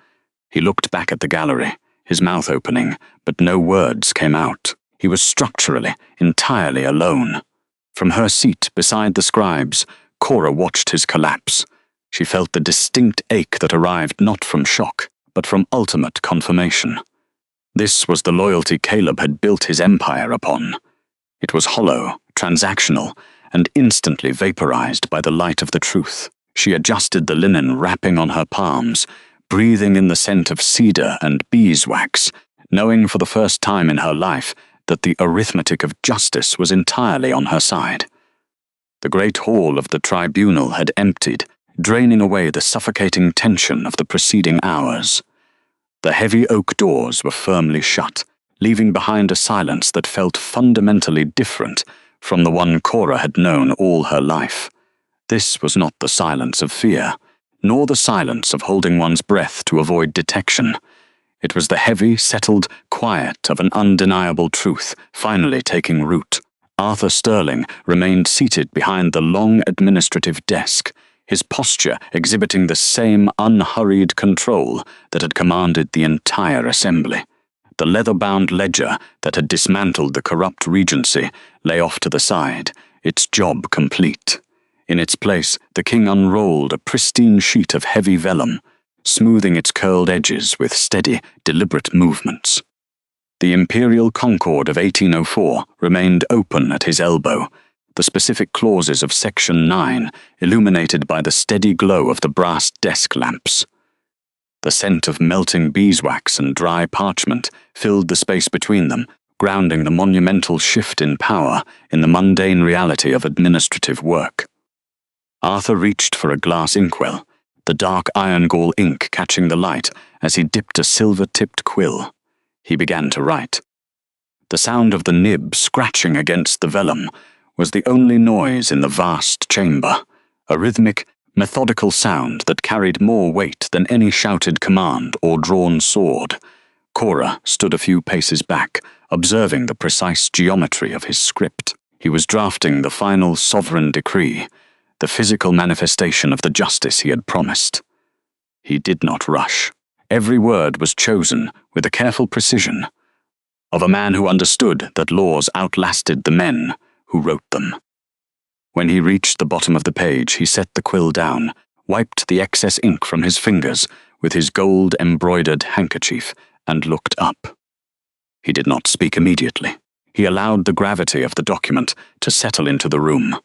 Speaker 1: He looked back at the gallery, his mouth opening, but no words came out. He was structurally, entirely alone. From her seat beside the scribes, Cora watched his collapse. She felt the distinct ache that arrived not from shock, but from ultimate confirmation. This was the loyalty Caleb had built his empire upon. It was hollow, transactional, and instantly vaporized by the light of the truth. She adjusted the linen wrapping on her palms, breathing in the scent of cedar and beeswax, knowing for the first time in her life that the arithmetic of justice was entirely on her side. The great hall of the tribunal had emptied, draining away the suffocating tension of the preceding hours. The heavy oak doors were firmly shut, leaving behind a silence that felt fundamentally different from the one Cora had known all her life. This was not the silence of fear, nor the silence of holding one's breath to avoid detection. It was the heavy, settled quiet of an undeniable truth finally taking root. Arthur Sterling remained seated behind the long administrative desk, his posture exhibiting the same unhurried control that had commanded the entire assembly. The leather-bound ledger that had dismantled the corrupt regency lay off to the side, its job complete. In its place, the king unrolled a pristine sheet of heavy vellum, smoothing its curled edges with steady, deliberate movements. The imperial Concord of 1804 remained open at his elbow, the specific clauses of Section 9 illuminated by the steady glow of the brass desk lamps. The scent of melting beeswax and dry parchment filled the space between them, grounding the monumental shift in power in the mundane reality of administrative work. Arthur reached for a glass inkwell, the dark iron gall ink catching the light as he dipped a silver-tipped quill. He began to write. The sound of the nib scratching against the vellum was the only noise in the vast chamber, a rhythmic, methodical sound that carried more weight than any shouted command or drawn sword. Cora stood a few paces back, observing the precise geometry of his script. He was drafting the final sovereign decree, the physical manifestation of the justice he had promised. He did not rush. Every word was chosen with a careful precision of a man who understood that laws outlasted the men who wrote them. When he reached the bottom of the page, he set the quill down, wiped the excess ink from his fingers with his gold-embroidered handkerchief, and looked up. He did not speak immediately. He allowed the gravity of the document to settle into the room.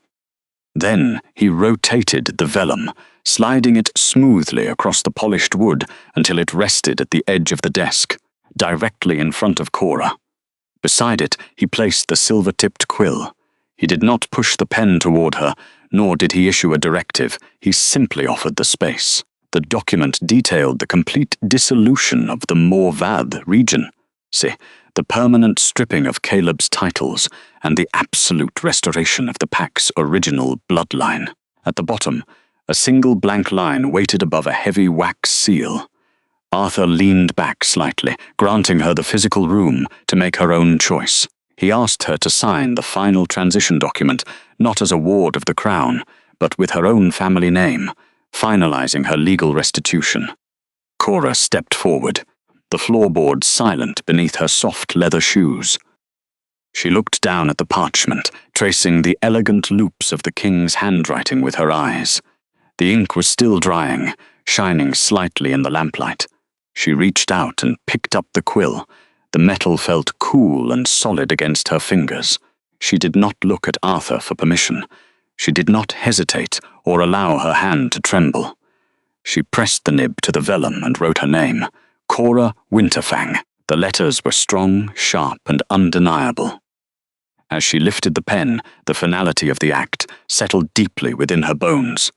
Speaker 1: Then he rotated the vellum, sliding it smoothly across the polished wood until it rested at the edge of the desk, directly in front of Cora. Beside it, he placed the silver-tipped quill. He did not push the pen toward her, nor did he issue a directive. He simply offered the space. The document detailed the complete dissolution of the Morvad region. The permanent stripping of Caleb's titles, and the absolute restoration of the pack's original bloodline. At the bottom, a single blank line waited above a heavy wax seal. Arthur leaned back slightly, granting her the physical room to make her own choice. He asked her to sign the final transition document, not as a ward of the crown, but with her own family name, finalizing her legal restitution. Cora stepped forward, the floorboards silent beneath her soft leather shoes. She looked down at the parchment, tracing the elegant loops of the king's handwriting with her eyes. The ink was still drying, shining slightly in the lamplight. She reached out and picked up the quill. The metal felt cool and solid against her fingers. She did not look at Arthur for permission. She did not hesitate or allow her hand to tremble. She pressed the nib to the vellum and wrote her name, Cora Winterfang. The letters were strong, sharp, and undeniable. As she lifted the pen, the finality of the act settled deeply within her bones.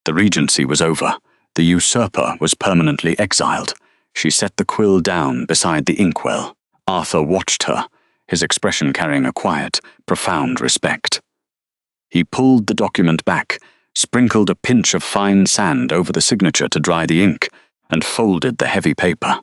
Speaker 1: The regency was over. The usurper was permanently exiled. She set the quill down beside the inkwell. Arthur watched her, his expression carrying a quiet, profound respect. He pulled the document back, sprinkled a pinch of fine sand over the signature to dry the ink, and folded the heavy paper.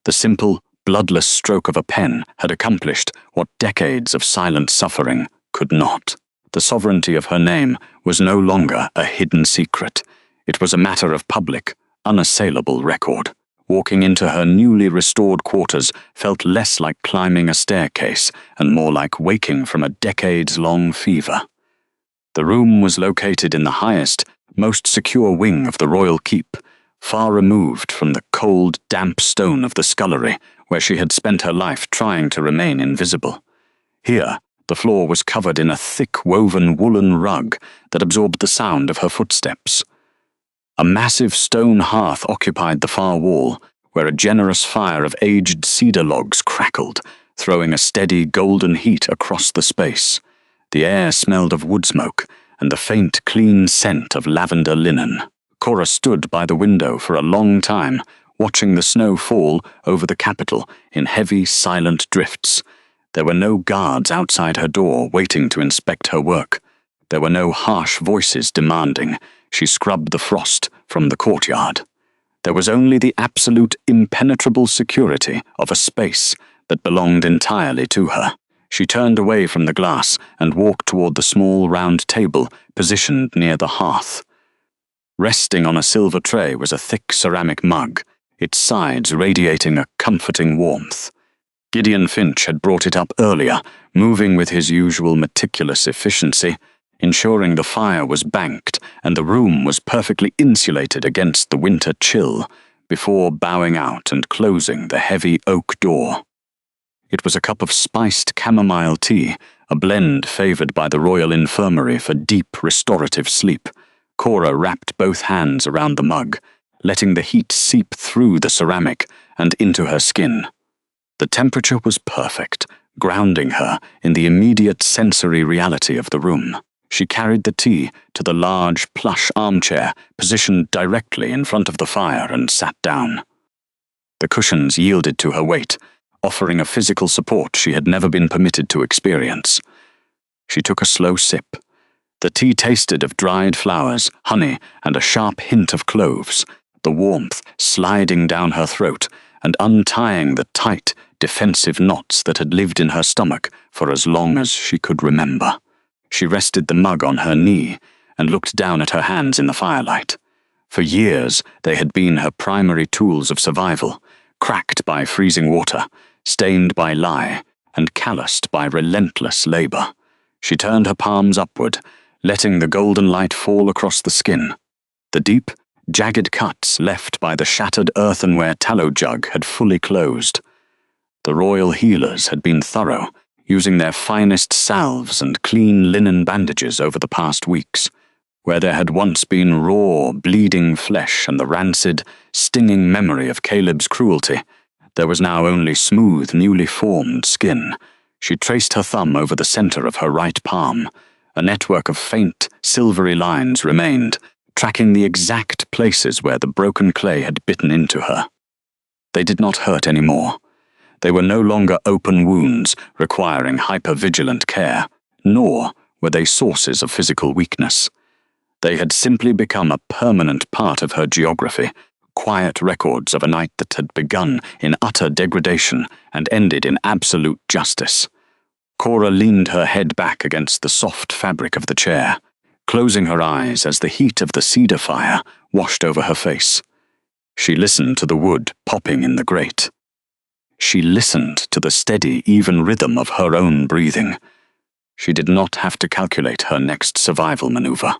Speaker 1: The simple, bloodless stroke of a pen had accomplished what decades of silent suffering could not. The sovereignty of her name was no longer a hidden secret. It was a matter of public, unassailable record. Walking into her newly restored quarters felt less like climbing a staircase and more like waking from a decades-long fever. The room was located in the highest, most secure wing of the royal keep, far removed from the cold, damp stone of the scullery, where she had spent her life trying to remain invisible. Here, the floor was covered in a thick woven woolen rug that absorbed the sound of her footsteps. A massive stone hearth occupied the far wall, where a generous fire of aged cedar logs crackled, throwing a steady golden heat across the space. The air smelled of wood smoke and the faint, clean scent of lavender linen. Cora stood by the window for a long time, watching the snow fall over the capital in heavy, silent drifts. There were no guards outside her door waiting to inspect her work. There were no harsh voices demanding. She scrubbed the frost from the courtyard. There was only the absolute impenetrable security of a space that belonged entirely to her. She turned away from the glass and walked toward the small round table positioned near the hearth. Resting on a silver tray was a thick ceramic mug, its sides radiating a comforting warmth. Gideon Finch had brought it up earlier, moving with his usual meticulous efficiency, ensuring the fire was banked and the room was perfectly insulated against the winter chill, before bowing out and closing the heavy oak door. It was a cup of spiced chamomile tea, a blend favoured by the Royal Infirmary for deep restorative sleep. Cora wrapped both hands around the mug, letting the heat seep through the ceramic and into her skin. The temperature was perfect, grounding her in the immediate sensory reality of the room. She carried the tea to the large, plush armchair positioned directly in front of the fire and sat down. The cushions yielded to her weight, offering a physical support she had never been permitted to experience. She took a slow sip. The tea tasted of dried flowers, honey, and a sharp hint of cloves, the warmth sliding down her throat and untying the tight, defensive knots that had lived in her stomach for as long as she could remember. She rested the mug on her knee and looked down at her hands in the firelight. For years, they had been her primary tools of survival, cracked by freezing water, stained by lye, and calloused by relentless labor. She turned her palms upward, letting the golden light fall across the skin. The deep, jagged cuts left by the shattered earthenware tallow jug had fully closed. The royal healers had been thorough, using their finest salves and clean linen bandages over the past weeks. Where there had once been raw, bleeding flesh and the rancid, stinging memory of Caleb's cruelty, there was now only smooth, newly formed skin. She traced her thumb over the center of her right palm. A network of faint, silvery lines remained, tracking the exact places where the broken clay had bitten into her. They did not hurt anymore. They were no longer open wounds requiring hyper-vigilant care, nor were they sources of physical weakness. They had simply become a permanent part of her geography, quiet records of a night that had begun in utter degradation and ended in absolute justice. Cora leaned her head back against the soft fabric of the chair, closing her eyes as the heat of the cedar fire washed over her face. She listened to the wood popping in the grate. She listened to the steady, even rhythm of her own breathing. She did not have to calculate her next survival maneuver.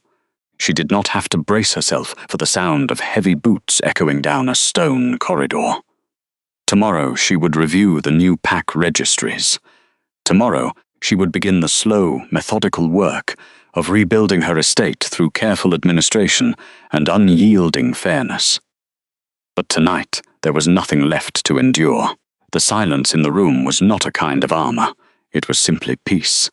Speaker 1: She did not have to brace herself for the sound of heavy boots echoing down a stone corridor. Tomorrow she would review the new pack registries. Tomorrow she would begin the slow, methodical work of rebuilding her estate through careful administration and unyielding fairness. But tonight there was nothing left to endure. The silence in the room was not a kind of armor. It was simply peace.